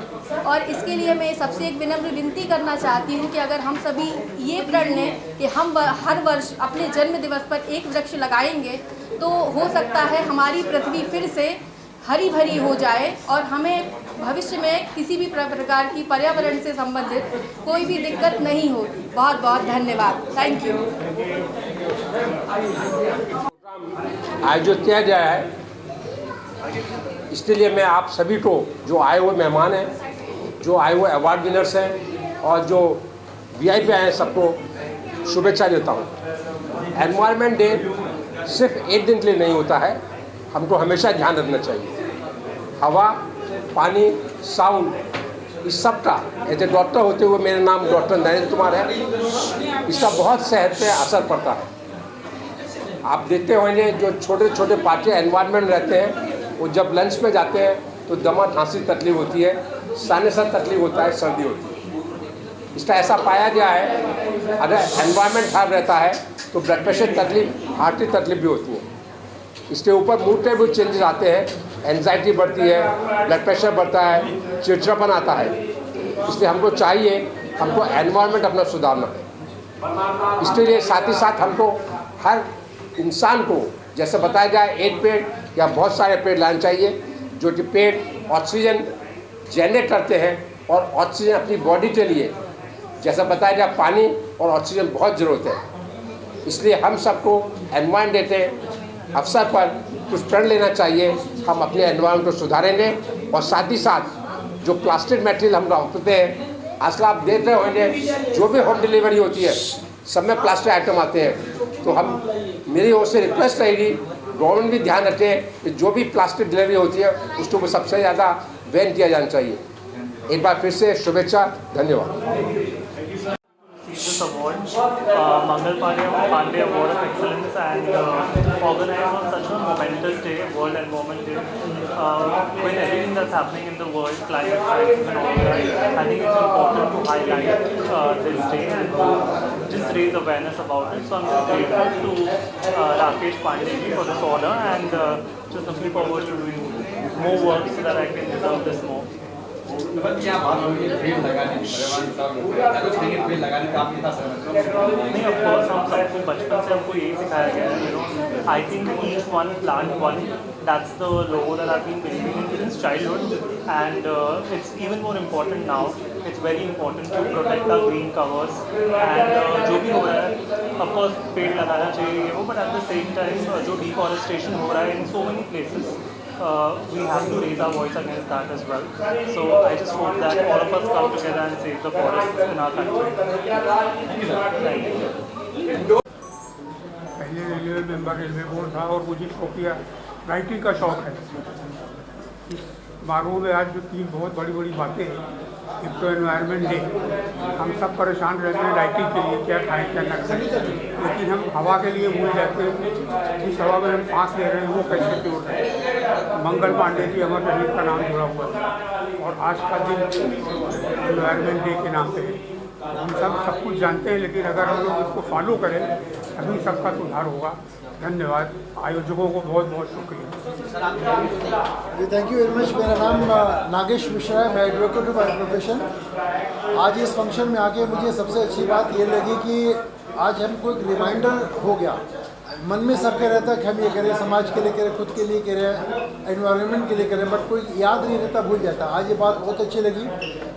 और इसके लिए मैं सबसे एक विनम्र विनती करना चाहती हूँ कि अगर हम सभी ये प्रण लें कि हम हर वर्ष अपने जन्म दिवस पर एक वृक्ष लगाएंगे तो हो सकता है हमारी पृथ्वी फिर से हरी भरी हो जाए और हमें भविष्य में किसी भी प्रकार की पर्यावरण से संबंधित कोई भी दिक्कत नहीं होगी। बहुत बहुत धन्यवाद। Thank you. आयोजित किया गया है, इसके लिए मैं आप सभी को, जो आए हुए मेहमान हैं, जो आए हुए अवार्ड विनर्स हैं और जो VIP आए हैं, सबको शुभेच्छा देता हूँ। एनवायरनमेंट डे सिर्फ एक दिन के लिए नहीं होता है, हमको हमेशा ध्यान रखना चाहिए। हवा, पानी, साउंड, इस सब का एज ए डॉक्टर होते हुए, मेरा नाम डॉक्टर नरेंद्र कुमार है, इसका बहुत सेहत पे असर पड़ता है। आप देखते होंगे जो छोटे छोटे बच्चे एनवायरनमेंट रहते हैं, वो जब लंच में जाते हैं तो दमा खांसी तकलीफ होती है, साइनस तकलीफ होता है, सर्दी होती है। इसका ऐसा पाया गया है अगर एनवायरनमेंट खराब रहता है तो ब्लड प्रेशर तकलीफ, हार्ट की तकलीफ भी होती है। इसके ऊपर मूड में भी चेंजेस आते हैं, एंजाइटी बढ़ती है, ब्लड प्रेशर बढ़ता है, चिड़चिड़ापन आता है। इसलिए हमको चाहिए, हमको एनवायरनमेंट अपना सुधारना है। इसके लिए साथ ही साथ हमको हर इंसान को, जैसे बताया जाए, एक पेड़ या बहुत सारे पेड़ लाने चाहिए, जो कि पेड़ ऑक्सीजन जनरेट करते हैं और ऑक्सीजन अपनी बॉडी के लिए, जैसा बताया जाए, पानी और ऑक्सीजन बहुत ज़रूरत है। इसलिए हम सबको एनवायरनमेंट डे के अवसर पर कुछ प्रण लेना चाहिए। हम अपने एनवायरनमेंट को सुधारेंगे और साथ ही साथ जो प्लास्टिक मटेरियल हम रखते हैं, आजकल आप देख रहे होंगे जो भी होम डिलीवरी होती है सब में प्लास्टिक आइटम आते हैं। तो हम, मेरी ओर से रिक्वेस्ट रहेगी, गवर्नमेंट भी ध्यान रखे कि जो भी प्लास्टिक डिलीवरी होती है उसको सबसे ज़्यादा बैन किया जाना चाहिए। एक बार फिर से शुभेच्छा, धन्यवाद। This award, Mangal Pandey Award of Excellence, and organized on such a momentous day, World Environment Day, when everything that's happening in the world, climate crisis and all that, I think it's important to highlight this day and just raise awareness about it. So I'm just grateful to Rakesh Pandey for this honor, and just looking forward to doing more work so that I can deserve this more. क्या बात होगी पेड़ लगाने की, पेड़ लगाने का आप कितना सहमत? नहीं, ऑफ कोर्स हम सबको बचपन से हमको यही सिखाया गया है, you know, I think each one plant one, that's the logo that I been believing in since childhood, and it's even more important now. It's very important to protect the green covers, and जो भी हो रहा है of course पेड़ लगाना चाहिए वो, but at the same time जो डिफॉरेस्टेशन हो रहा है in so many places, we have to raise our voice against that as well. So I just hope that all of us come together and save the forests in our country. Thank you. पहले railway member railway board था और मुझे कॉपिया writing का शौक़ है। इस समारोह में आज जो 3 बहुत बड़ी बड़ी बातें हैं, एक तो एनवायरनमेंट डे, हम सब परेशान रहते हैं राइटिंग के लिए, क्या खाएं क्या ना खाएं, लेकिन हम हवा के लिए भूल जाते हैं। जिस हवा में हम सांस ले रहे हैं वो कैसे प्योर है। मंगल पांडे जी अमर शहीद का नाम जुड़ा हुआ है और आज का दिन एनवायरनमेंट डे के नाम पे है। हम सब कुछ जानते हैं, लेकिन अगर हम लोग इसको फॉलो करें तभी सबका सुधार होगा। धन्यवाद, आयोजकों को बहुत बहुत शुक्रिया। जी, थैंक यू वेरी मच। मेरा नाम नागेश मिश्रा है, मैं एडवोकेट हूँ बाय प्रोफेशन। आज इस फंक्शन में आके मुझे सबसे अच्छी बात ये लगी कि आज हमको एक रिमाइंडर हो गया। मन में सबके रहता है कि हम ये करें, समाज के लिए करें, खुद के लिए करें, एनवायरनमेंट के लिए करें, बट कोई याद नहीं रहता, भूल जाता। आज ये बात बहुत अच्छी लगी।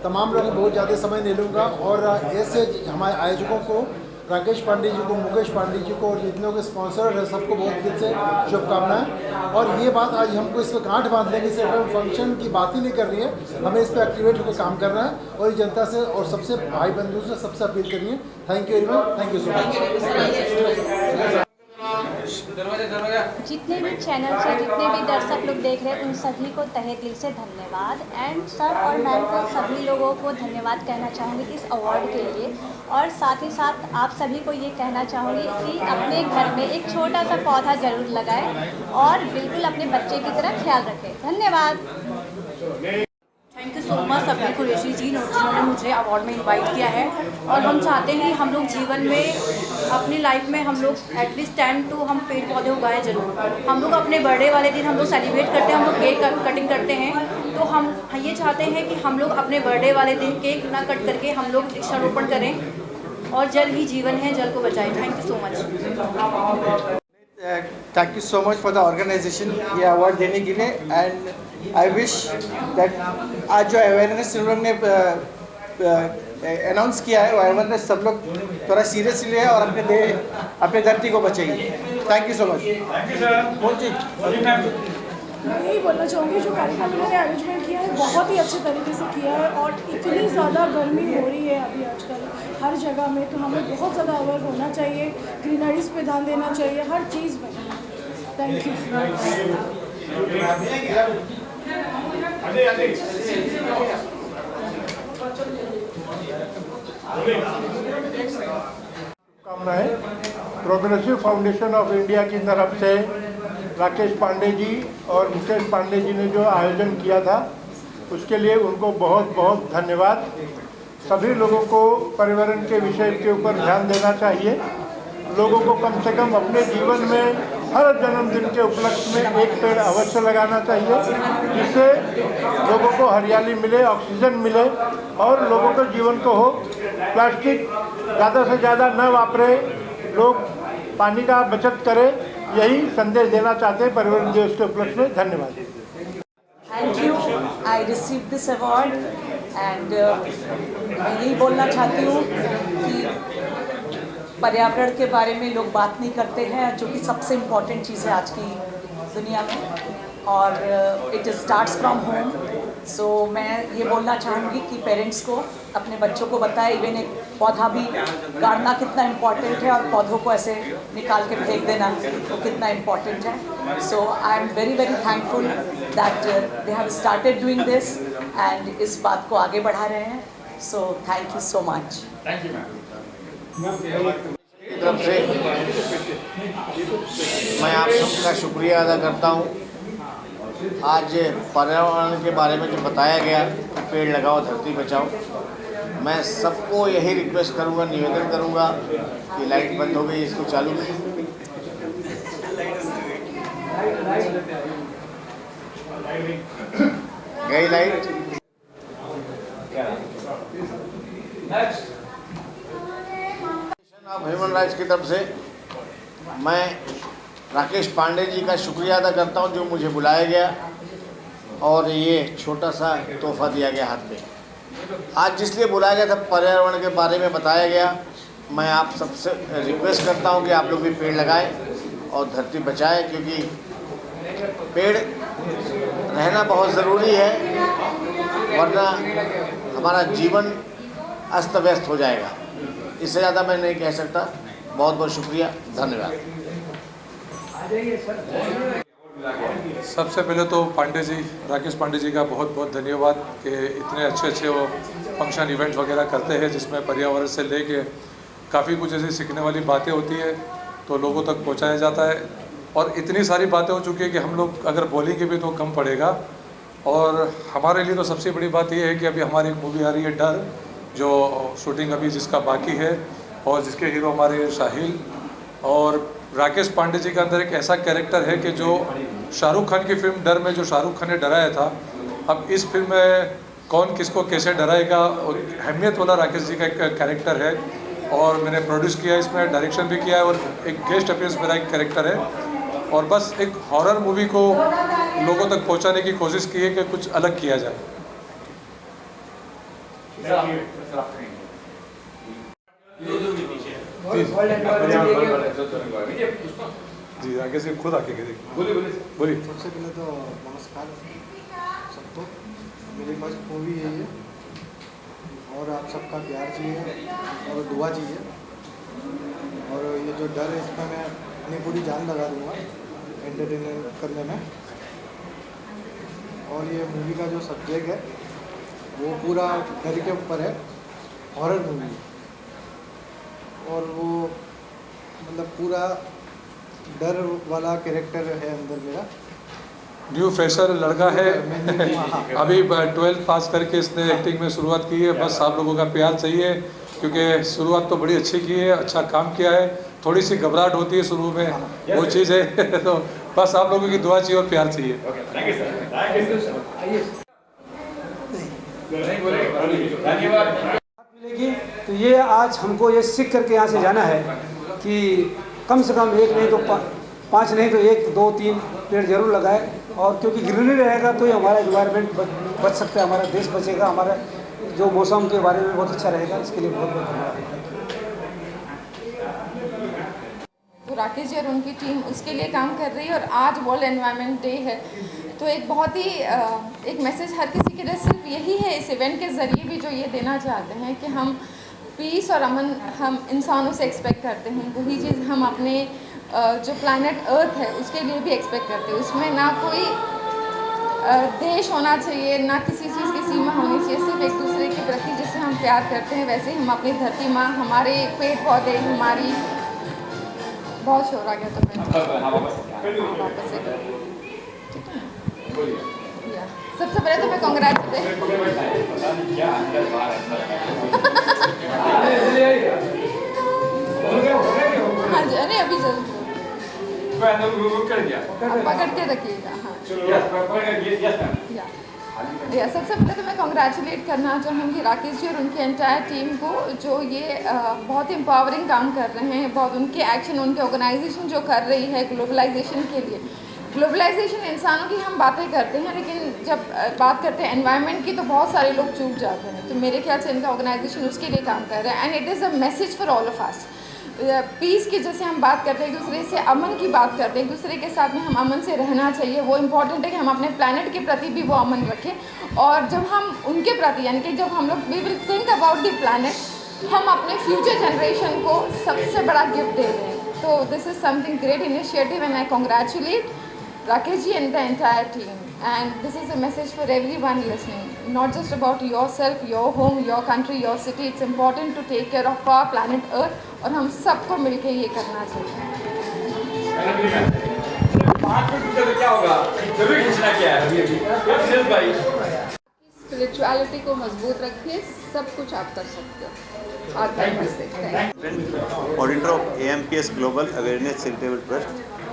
तमाम लोग बहुत ज़्यादा समय नहीं लूँगा और ऐसे हमारे आयोजकों को, राकेश पांडे जी को, मुकेश पांडे जी को और जितने के स्पॉन्सर है सबको बहुत दिल से शुभकामनाएं। और ये बात आज हमको इस पर गांठ बांध लेंगे, सिर्फ हम फंक्शन की बात ही नहीं कर रही है, हमें इस पर एक्टिवेट होकर काम करना है और जनता से और सबसे भाई बंधुओं से सबसे अपील करनी है। Thank you very much, thank you so much. जितने भी चैनल से जितने भी दर्शक लोग देख रहे हैं उन सभी को तहे दिल से धन्यवाद। एंड सर और मैम को, सभी लोगों को धन्यवाद कहना चाहूँगी इस अवार्ड के लिए। और साथ ही साथ आप सभी को ये कहना चाहूँगी कि अपने घर में एक छोटा सा पौधा ज़रूर लगाएं और बिल्कुल अपने बच्चे की तरह ख्याल रखें। धन्यवाद। थैंक यू सो मच सभी कुरैशी जी जिन्होंने मुझे अवार्ड में इनवाइट किया है। और हम चाहते हैं हम लोग जीवन में, अपनी लाइफ में हम लोग एटलीस्ट 10 to हम पेड़ पौधे उगाए ज़रूर। हम लोग अपने बर्थडे वाले दिन हम लोग सेलिब्रेट करते हैं, हम लोग केक कटिंग करते हैं, तो हम ये चाहते हैं कि हम लोग अपने बर्थडे वाले दिन केक ना कट करके हम लोग वृक्षारोपण करें और जल ही जीवन है, जल को बचाएं। Thank you so much. Thank you so much for the organisation ये अवार्ड देने के लिए। एंड आई विश दैट आज जो अवेयरनेस उन लोग ने अनाउंस किया है वो अवेयरनेस सब लोग थोड़ा सीरियसली है और अपने धरती को बचाइए। Thank you so much. मैं यही बोलना चाहूँगी जो कार्यक्रम इन्होंने अरेंजमेंट किया है बहुत ही अच्छे तरीके से किया है और इतनी ज़्यादा गर्मी हो रही है अभी आजकल हर जगह में, तो हमें बहुत ज़्यादा अवेयर होना चाहिए, ग्रीनरीज पे ध्यान देना चाहिए हर चीज़ में। थैंक शुभकामनाएं प्रोग्रेसिव फाउंडेशन ऑफ इंडिया की तरफ से राकेश पांडे जी और मुकेश पांडे जी ने जो आयोजन किया था उसके लिए उनको बहुत बहुत धन्यवाद। सभी लोगों को पर्यावरण के विषय के ऊपर ध्यान देना चाहिए। लोगों को कम से कम अपने जीवन में हर जन्मदिन के उपलक्ष्य में एक पेड़ अवश्य लगाना चाहिए, जिससे लोगों को हरियाली मिले, ऑक्सीजन मिले और लोगों के जीवन को हो। प्लास्टिक ज़्यादा से ज़्यादा न वापरे, लोग पानी का बचत करें, यही संदेश देना चाहते हैं पर्यावरण दिवस के उपलक्ष्य में। धन्यवाद। Thank you. I receive this award and मैं यही बोलना चाहती हूँ कि पर्यावरण के बारे में लोग बात नहीं करते हैं, जो कि सबसे इम्पॉर्टेंट चीज़ है आज की दुनिया में, और इट स्टार्ट्स फ्रॉम होम। सो मैं ये बोलना चाहूँगी कि पेरेंट्स को अपने बच्चों को बताएं इवन एक पौधा भी गाड़ना कितना इम्पॉर्टेंट है और पौधों को ऐसे निकाल के फेंक देना तो कितना इम्पॉर्टेंट है। So I am very very thankful that they have started doing this and इस बात को आगे बढ़ा रहे हैं। So thank you so much. Thank you की तरफ से मैं आप सबका शुक्रिया अदा करता हूँ। आज पर्यावरण के बारे में जो बताया गया, पेड़ लगाओ धरती बचाओ, मैं सबको यही रिक्वेस्ट करूँगा, निवेदन करूँगा कि लाइट बंद हो गई, इसको चालू करें। गई लाइट। ऑफ ह्यूमन राइट्स की तरफ से मैं राकेश पांडे जी का शुक्रिया अदा करता हूं, जो मुझे बुलाया गया और ये छोटा सा तोहफा दिया गया हाथ में। आज जिसलिए बुलाया गया था, पर्यावरण के बारे में बताया गया। मैं आप सबसे रिक्वेस्ट करता हूं कि आप लोग भी पेड़ लगाएं और धरती बचाएं, क्योंकि पेड़ रहना बहुत ज़रूरी है, वरना हमारा जीवन अस्त व्यस्त हो जाएगा। इससे ज़्यादा मैं नहीं कह सकता। बहुत बहुत शुक्रिया, धन्यवाद। सबसे पहले तो पांडे जी, राकेश पांडे जी का बहुत बहुत धन्यवाद कि इतने अच्छे वो फंक्शन इवेंट्स वगैरह करते हैं, जिसमें पर्यावरण से लेके काफ़ी कुछ ऐसी सीखने वाली बातें होती है तो लोगों तक पहुंचाया जाता है। और इतनी सारी बातें हो चुकी है कि हम लोग अगर बोलेंगे भी तो कम पड़ेगा। और हमारे लिए तो सबसे बड़ी बात यह है कि अभी हमारी एक मूवी आ रही है डर, जो शूटिंग अभी जिसका बाकी है और जिसके हीरो हमारे साहिल। और राकेश पांडे जी के अंदर एक ऐसा कैरेक्टर है कि जो शाहरुख खान की फिल्म डर में जो शाहरुख खान ने डराया था, अब इस फिल्म में कौन किसको कैसे डराएगा, अहमियत वाला राकेश जी का एक कैरेक्टर है। और मैंने प्रोड्यूस किया, इसमें डायरेक्शन भी किया है और एक गेस्ट अपीयरेंस मेरा एक कैरेक्टर है। और बस एक हॉरर मूवी को लोगों तक पहुंचाने की कोशिश की है कि कुछ अलग किया जाए। जी आगे से खुद आके बोलिए बोलिए। सबसे पहले तो नमस्कार सबको। मेरी फर्स्ट मूवी है ये और आप सबका प्यार चाहिए और दुआ चाहिए। और ये जो डर है इसमें मैं अपनी पूरी जान लगा दूँगा एंटरटेन करने में। और ये मूवी का जो सब्जेक्ट है वो पूरा डर के ऊपर है, हॉरर मूवी। और वो मतलब पूरा डर वाला कैरेक्टर है अंदर मेरा। न्यू फ्रेशर लड़का है अभी 12th पास करके इसने एक्टिंग में शुरुआत की है। बस आप लोगों का प्यार चाहिए, क्योंकि शुरुआत तो बड़ी अच्छी की है, अच्छा काम किया है। थोड़ी सी घबराहट होती है शुरू में, वो चीज़ है तो बस आप लोगों की दुआ चाहिए और प्यार चाहिए। मिलेगी तो ये आज हमको ये सीख करके यहाँ से जाना है कि कम से कम एक नहीं तो 5 नहीं तो 1, 2, 3 पेड़ जरूर लगाए, और क्योंकि ग्रीनरी रहेगा तो ही हमारा एनवायरनमेंट बच सकता है, हमारा देश बचेगा, हमारा जो मौसम के बारे में बहुत अच्छा रहेगा। इसके लिए बहुत बहुत धन्यवाद। तो राकेश जी और उनकी टीम उसके लिए काम कर रही है, और आज वर्ल्ड एनवायरनमेंट डे है, तो एक बहुत ही एक मैसेज हर किसी के लिए सिर्फ यही है इस इवेंट के ज़रिए भी जो ये देना चाहते हैं कि हम पीस और अमन हम इंसानों से एक्सपेक्ट करते हैं, वही चीज़ हम अपने जो प्लैनेट अर्थ है उसके लिए भी एक्सपेक्ट करते हैं। उसमें ना कोई देश होना चाहिए, ना किसी चीज़ की सीमा होनी चाहिए, सिर्फ एक दूसरे के प्रति जैसे हम प्यार करते हैं वैसे ही हम अपनी धरती माँ, हमारे पेड़ पौधे, हमारी बहुत शोर आ गया तो मैं वापस से सबसे पहले तो मैं हाँ जी, अरे अभी जल्द पकड़ के रखिएगा। हाँ सबसे पहले तो मैं कॉन्ग्रेचुलेट करना चाहूँगी राकेश जी और उनकी एंटायर टीम को, जो ये बहुत एम्पावरिंग काम कर रहे हैं, बहुत उनके एक्शन, उनके ऑर्गेनाइजेशन जो कर रही है ग्लोबलाइजेशन के लिए। ग्लोबलाइजेशन इंसानों की हम बातें करते हैं, लेकिन जब बात करते हैं एनवायरनमेंट की तो बहुत सारे लोग चूक जाते हैं। तो मेरे ख्याल से इनका ऑर्गेनाइजेशन उसके लिए काम कर रहा है, and it is a message for all of us. Peace की जैसे हम बात करते हैं, एक दूसरे से अमन की बात करते हैं, एक दूसरे के साथ में हम अमन से रहना चाहिए। वो इम्पॉर्टेंट है कि हम अपने प्लैनेट के प्रति भी वो अमन रखें, और जब हम उनके प्रति यानी कि जब हम लोग we will think about the planet, हम अपने फ्यूचर जनरेशन को सबसे बड़ा गिफ्ट दे रहे हैं। तो this is something great initiative, and I congratulate Rakesh ji and the entire team, and this is a message for everyone listening, not just about yourself, your home, your country, your city. It's important to take care of our planet Earth, और हम सबको मिलके ये करना चाहिए। क्या होगा जरूरी पूछना क्या है स्पिरिचुअलिटी को मजबूत रखिए, सब कुछ आप कर सकते हो। Auditor of AMPS global awareness charitable trust,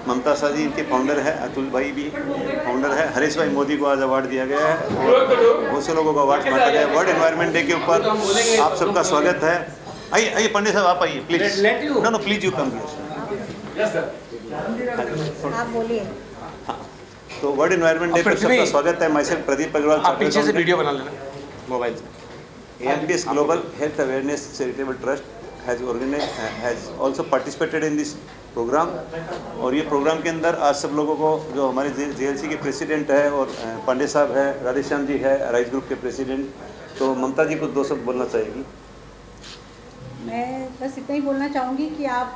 Mamta Shah ji इनके फाउंडर है, अतुल भाई भी फाउंडर है, हरीश भाई मोदी को आज अवार्ड दिया गया है, और बहुत से लोगों को अवार्ड बांटा गया है। वर्ल्ड एनवायरनमेंट डे के ऊपर आप सबका स्वागत है। आइए आइए पंडित साहब आप आइए please. No please you come here, आप बोलिए। हाँ, तो वर्ल्ड एनवायरनमेंट डे पर सबका स्वागत है। मैं सेल्फ प्रदीप अग्रवाल, आप पीछे से वीडियो बना लेना मोबाइल से। AMPS global health awareness charitable trust has also participated in this programme, और ये प्रोग्राम के अंदर आज सब लोगों को, जो हमारे JLC के प्रेसिडेंट है और पांडे साहब है, राधेश्याम जी है राइस ग्रुप के प्रेसिडेंट, तो ममता जी कुछ 2 शब्द बोलना चाहेगी। मैं बस इतना ही बोलना चाहूँगी कि आप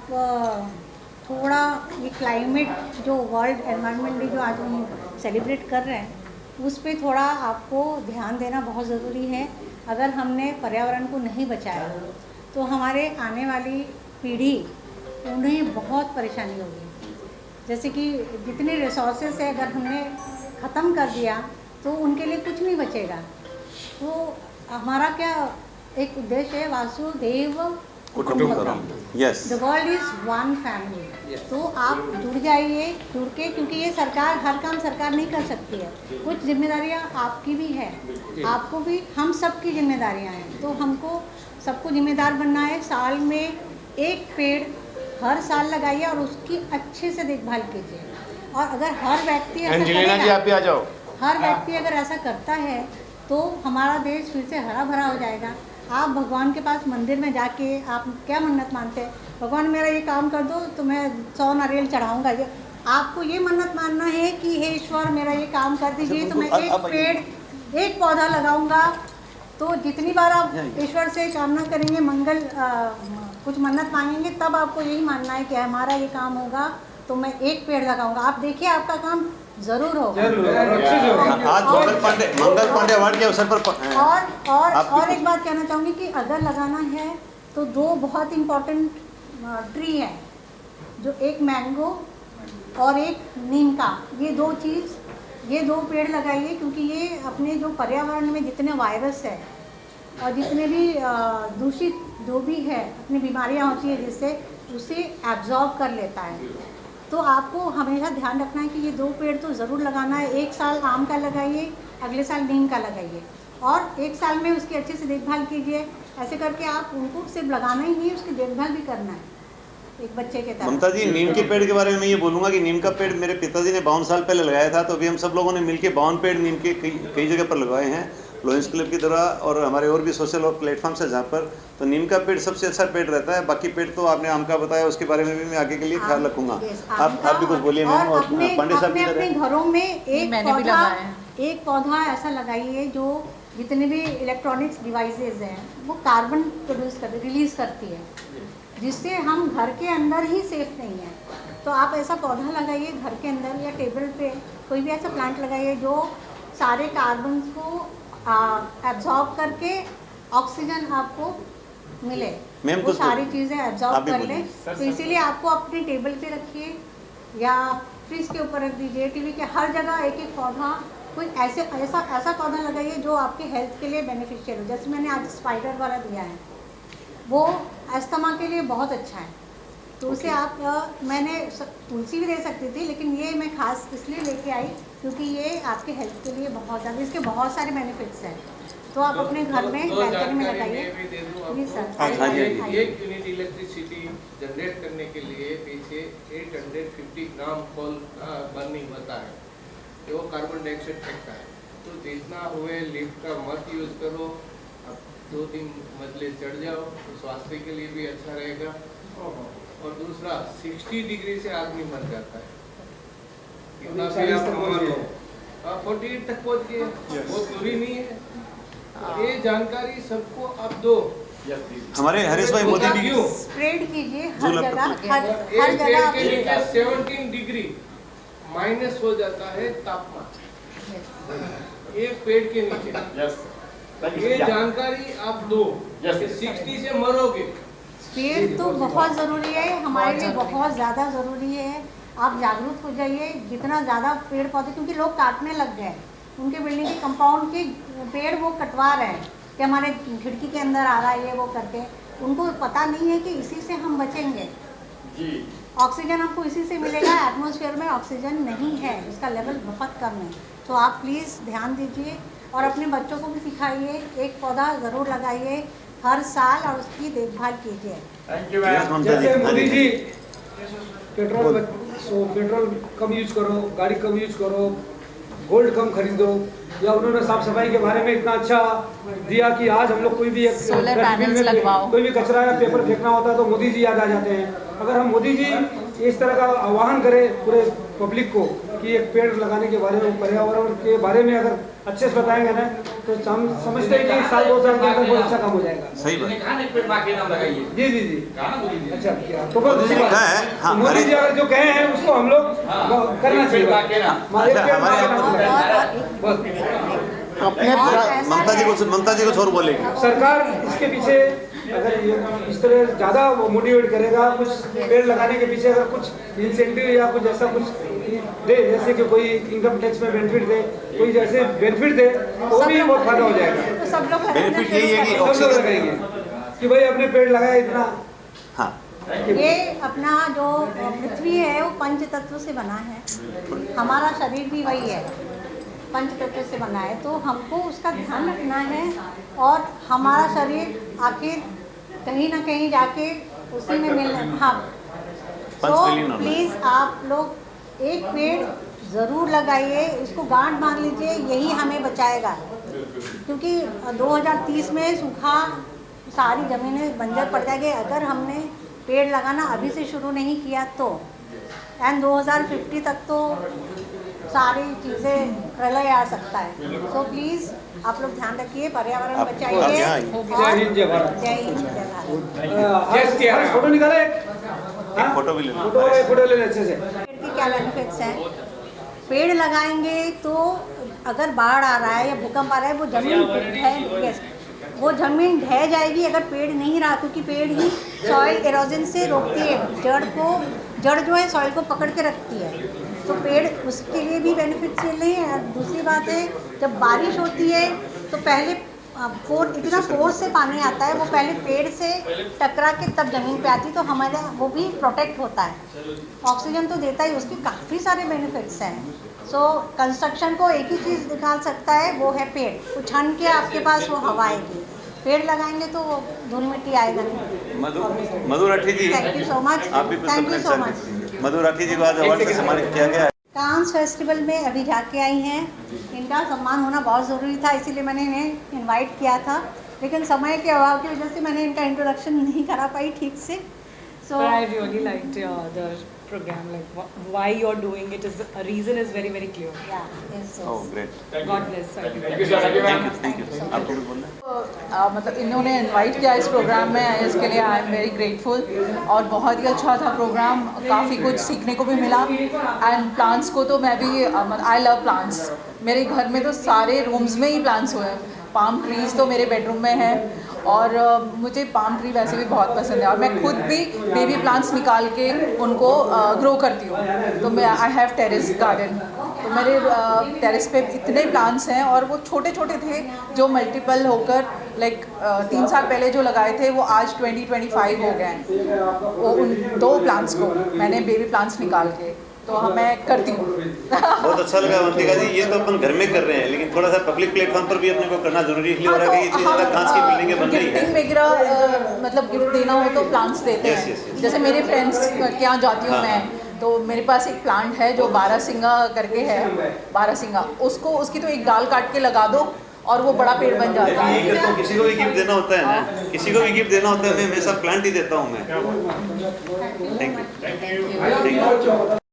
थोड़ा ये क्लाइमेट जो वर्ल्ड एनवायरनमेंट डे जो आज हम सेलिब्रेट कर रहे हैं उस पर थोड़ा आपको ध्यान देना बहुत ज़रूरी है। अगर हमने पर्यावरण को नहीं बचाया तो हमारे आने वाली पीढ़ी उन्हें बहुत परेशानी होगी। जैसे कि जितने रिसोर्सेस है अगर हमने ख़त्म कर दिया तो उनके लिए कुछ नहीं बचेगा। तो हमारा क्या एक उद्देश्य है, वासुदेव कुटुंबकम, yes, the world is one family. तो आप जुड़ जाइए, जुड़ के, क्योंकि ये सरकार हर काम सरकार नहीं कर सकती है, कुछ जिम्मेदारियाँ आपकी भी है, आपको भी, हम सब की जिम्मेदारियाँ हैं। तो हमको सबको जिम्मेदार बनना है। साल में 1 पेड़ हर साल लगाइए और उसकी अच्छे से देखभाल कीजिए। और अगर हर व्यक्ति एंजेलिना जी आप भी आ जाओ, हर व्यक्ति अगर ऐसा करता है तो हमारा देश फिर से हरा भरा हो जाएगा। आप भगवान के पास मंदिर में जाके आप क्या मन्नत मानते हैं, भगवान मेरा ये काम कर दो तो मैं 100 नारियल चढ़ाऊँगा। आपको ये मन्नत मानना है कि हे ईश्वर मेरा ये काम कर दीजिए तो मैं 1 पेड़ 1 पौधा लगाऊंगा। तो जितनी बार आप ईश्वर से कामना करेंगे, मंगल कुछ मन्नत मांगेंगे, तब आपको यही मानना है कि हमारा ये काम होगा तो मैं 1 पेड़ लगाऊंगा। आप देखिए आपका काम जरूर होगा। आज मंगल पांडे अवार्ड के अवसर पर और एक बात कहना चाहूँगी कि अगर लगाना है तो 2 बहुत इम्पोर्टेंट ट्री है, जो एक मैंगो और एक नीम का, ये 2 पेड़ लगाइए, क्योंकि ये अपने जो पर्यावरण में जितने वायरस है और जितने भी दूषित जो भी है अपनी बीमारियां होती है जिससे उसे एब्जॉर्ब कर लेता है। तो आपको हमेशा ध्यान रखना है कि ये 2 पेड़ तो ज़रूर लगाना है। 1 साल आम का लगाइए, अगले साल नीम का लगाइए। और 1 साल में उसकी अच्छे से देखभाल कीजिए। ऐसे करके आप उनको सिर्फ लगाना ही नहीं, उसकी देखभाल भी करना है एक बच्चे के तरह। ममता जी, नीम के पेड़ के बारे में मैं ये बोलूँगा कि नीम का पेड़ मेरे पिताजी ने 52 साल पहले लगाया था, तो अभी हम सब लोगों ने मिलकर 52 पेड़ नीम के कई जगह पर लगवाए हैं, लॉयंस क्लब की तरह और हमारे और भी सोशल और प्लेटफॉर्म्स है जहाँ पर। तो नीम का पेड़ सबसे अच्छा पेड़ रहता है। बाकी पेड़ तो आपने आम का बताया, उसके बारे में भी मैं आगे के लिए ख्याल रखूँगा। आप भी कुछ बोलिए मैम। और पांडे साहब की अपने घरों में एक पौधा ऐसा लगाइए जो जितने भी इलेक्ट्रॉनिक्स डिवाइसेस हैं वो कार्बन रिलीज करती है, जिससे हम घर के अंदर ही सेफ नहीं है। तो आप ऐसा पौधा लगाइए घर के अंदर या टेबल पे, कोई भी ऐसा प्लांट लगाइए जो सारे कार्बन को एब्जॉर्ब करके ऑक्सीजन आपको मिले, वो सारी चीज़ें एब्जॉर्ब कर ले। तो इसीलिए आपको अपने टेबल पे रखिए या फ्रिज के ऊपर रख दीजिए, टीवी के हर जगह एक एक पौधा, कोई ऐसा पौधा लगाइए जो आपके हेल्थ के लिए बेनिफिशियल हो। जैसे मैंने आज स्पाइडर वाला दिया है, वो अस्थमा के लिए बहुत अच्छा है। तो उसे आप मैंने तुलसी भी दे सकती थी, लेकिन ये मैं खास इसलिए लेके आई क्योंकि ये आपके हेल्थ के लिए बहुत ज़्यादा, इसके बहुत सारे बेनिफिट्स हैं। तो आप अपने घर में बैल्कनी में लगाइए। जी सर। 1 यूनिट इलेक्ट्रिसिटी जनरेट करने के लिए पीछे 850 ग्राम कोल बर्निंग होता है, वो कार्बन डाइऑक्साइड फेंकता है। तो जितना हुए लिफ्ट का मत यूज़ करो, अब 2-3 मंजिले चढ़ जाओ तो स्वास्थ्य के लिए भी अच्छा रहेगा। और दूसरा 60 डिग्री से आदमी मर जाता है, कितना भी आप मान लो 48 तक पहुँच गए, बहुत दूरी नहीं है। ये जानकारी सबको आप दो। हमारे हरीश भाई मोदी भी स्प्रेड कीजिए हर जगह 17 डिग्री माइनस हो जाता है तापमान एक पेड़ के नीचे। ये जानकारी आप दो, 60 से मरोगे। पेड़ तो बहुत ज़रूरी है, हमारे लिए बहुत ज़्यादा ज़रूरी है। आप जागरूक हो जाइए, जितना ज़्यादा पेड़ पौधे, क्योंकि लोग काटने लग गए, उनके बिल्डिंग के कंपाउंड के पेड़ वो कटवा रहे हैं कि हमारे खिड़की के अंदर आ रहा है, ये वो करके। उनको पता नहीं है कि इसी से हम बचेंगे जी। ऑक्सीजन हमको इसी से मिलेगा, एटमॉस्फेयर में ऑक्सीजन नहीं है, उसका लेवल बहुत कम है। तो आप प्लीज़ ध्यान दीजिए और अपने बच्चों को भी सिखाइए, एक पौधा ज़रूर लगाइए हर साल और उसकी देखभाल कीजिए। Thank you ma'am. जैसे मोदी जी पेट्रोल कम यूज करो, गाड़ी कम यूज करो, गोल्ड कम खरीदो, या उन्होंने साफ सफाई के बारे में इतना अच्छा दिया कि आज हम लोग कोई भी कोई भी कचरा या पेपर फेंकना होता है तो मोदी जी याद आ जाते हैं। अगर हम मोदी जी इस तरह का आह्वान करें पूरे पब्लिक को कि एक पेड़ लगाने के बारे में, पर्यावरण के बारे में अगर अच्छे से बताएंगे ना, तो हम समझते हैं कि 1-2 साल के अंदर बहुत अच्छा काम हो जाएगा। सही बात। जी जी जी। अच्छा किया तो मोदी जी अगर जो कहे हैं उसको हम लोग करना चाहिए। ममता जी कुछ और बोलेगी। सरकार इसके पीछे अगर ये इस तरह ज़्यादा मोटिवेट करेगा, कुछ पेड़ लगाने के पीछे अगर कुछ इंसेंटिव या कुछ ऐसा कुछ दे, जैसे कि कोई इनकम टैक्स में बेनिफिट दे, कोई जैसे बेनिफिट दे, तो भी बहुत फायदा हो जाएगा। सब लोग बेनिफिट यही है कि ऑक्सीजन लगाएंगे कि भाई अपने पेड़ लगाए इतना। हाँ, ये अपना जो पृथ्वी है वो पंच तत्व से बना है, हमारा शरीर भी वही है, पंच तत्व से बना है। तो हमको उसका ध्यान रखना है और हमारा शरीर आखिर कहीं ना कहीं जाके उसी में मिलना। हाँ, तो प्लीज़ आप लोग एक पेड़ ज़रूर लगाइए, इसको गांठ बांध लीजिए, यही हमें बचाएगा। क्योंकि 2030 में सूखा, सारी ज़मीनें बंजर पड़ जाएगी अगर हमने पेड़ लगाना अभी से शुरू नहीं किया तो। एंड 2050 तक तो सारी चीज़ें प्रलय आ सकता है। तो प्लीज़ आप लोग ध्यान रखिए, पर्यावरण बचाइए। जय हिंद जय भारत। जय हिंद जय भारत। फोटो निकाले, फोटो भी ले लो, फोटो ले ले अच्छे से। पेड़ के क्या बेनिफिट्स हैं? पेड़ लगाएंगे तो अगर बाढ़ आ रहा है या भूकंप आ रहा है, वो ज़मीन ढह जाएगी अगर पेड़ नहीं रहा, क्योंकि पेड़ ही सॉइल एरोजन से रोकती है, जड़ जो है सॉइल को पकड़ के रखती है। तो पेड़ उसके लिए भी बेनिफिट चल रहे हैं। दूसरी बात है, जब बारिश होती है तो पहले इतना फोर्स से पानी आता है, वो पहले पेड़ से टकरा के तब ज़मीन पे आती है, तो हमारा वो भी प्रोटेक्ट होता है। ऑक्सीजन तो देता ही, उसके काफ़ी सारे बेनिफिट्स हैं। सो कंस्ट्रक्शन को एक ही चीज़ निकाल सकता है, वो है पेड़। उछान के आपके पास वो हवा आएगी, पेड़ लगाएंगे तो वो धूल मिट्टी आएगा नहीं। मधु राठी जी, थैंक यू सो मच। आप भी कुछ थैंक यू अपने सो विचार मच। दीजिए। मधु राठी जी को आज अवार्ड से सम्मानित किया गया है। कांस फेस्टिवल में अभी जाके आई हैं, इनका सम्मान होना बहुत ज़रूरी था, इसीलिए मैंने इन्हें इनवाइट किया था, लेकिन समय के अभाव की वजह से मैंने इनका इंट्रोडक्शन नहीं करा पाई ठीक से। So I really liked the program, like why you're doing it is a reason is very very clear. Yeah, yes. Oh, great. God bless. Thank you. आप कुछ बोलना? मतलब इन्होंने इनवाइट किया इस प्रोग्राम में, इसके लिए आई एम वेरी ग्रेटफुल। और बहुत ही अच्छा था प्रोग्राम, काफ़ी कुछ सीखने को भी मिला। एंड प्लांट्स को तो मैं भी आई लव प्लांट्स। मेरे घर में तो सारे रूम्स में ही प्लांट्स हुए हैं। पाम ट्रीज़ तो मेरे बेडरूम में हैं, और मुझे पाम ट्री वैसे भी बहुत पसंद है, और मैं खुद भी बेबी प्लांट्स निकाल के उनको ग्रो करती हूँ। तो मैं आई हैव टेरेस गार्डन, तो मेरे टेरेस पे इतने प्लांट्स हैं, और वो छोटे छोटे थे जो मल्टीपल होकर लाइक 3 साल पहले जो लगाए थे वो आज 20-25 हो गए हैं। वो उन 2 प्लांट्स को मैंने बेबी प्लांट्स निकाल के तो मैं करती हूँ। बहुत अच्छा लगा अवंतिका जी, ये तो अपन घर में कर रहे हैं, लेकिन थोड़ा सा पब्लिक प्लेटफॉर्म पर भी अपने को करना जरूरी इसलिए हो रहा है कि इतनी ज़्यादा कांच की बिल्डिंगें बन रही गिफ्टिंग वगैरह मतलब गिफ्ट देना हो तो प्लांट्स देते हैं। जैसे मेरे फ्रेंड्स के यहाँ जाती हूँ मैं, तो मेरे पास एक प्लांट है जो बारहसिंगा करके है, बारहसिंगा, उसको उसकी तो एक डाल काट के लगा दो और वो बड़ा पेड़ बन जाता है। ये करता हूँ, किसी को भी गिफ्ट देना होता है ना, किसी को भी गिफ्ट देना होता है, मैं हमेशा प्लांट ही देता हूँ मैं। Thank you.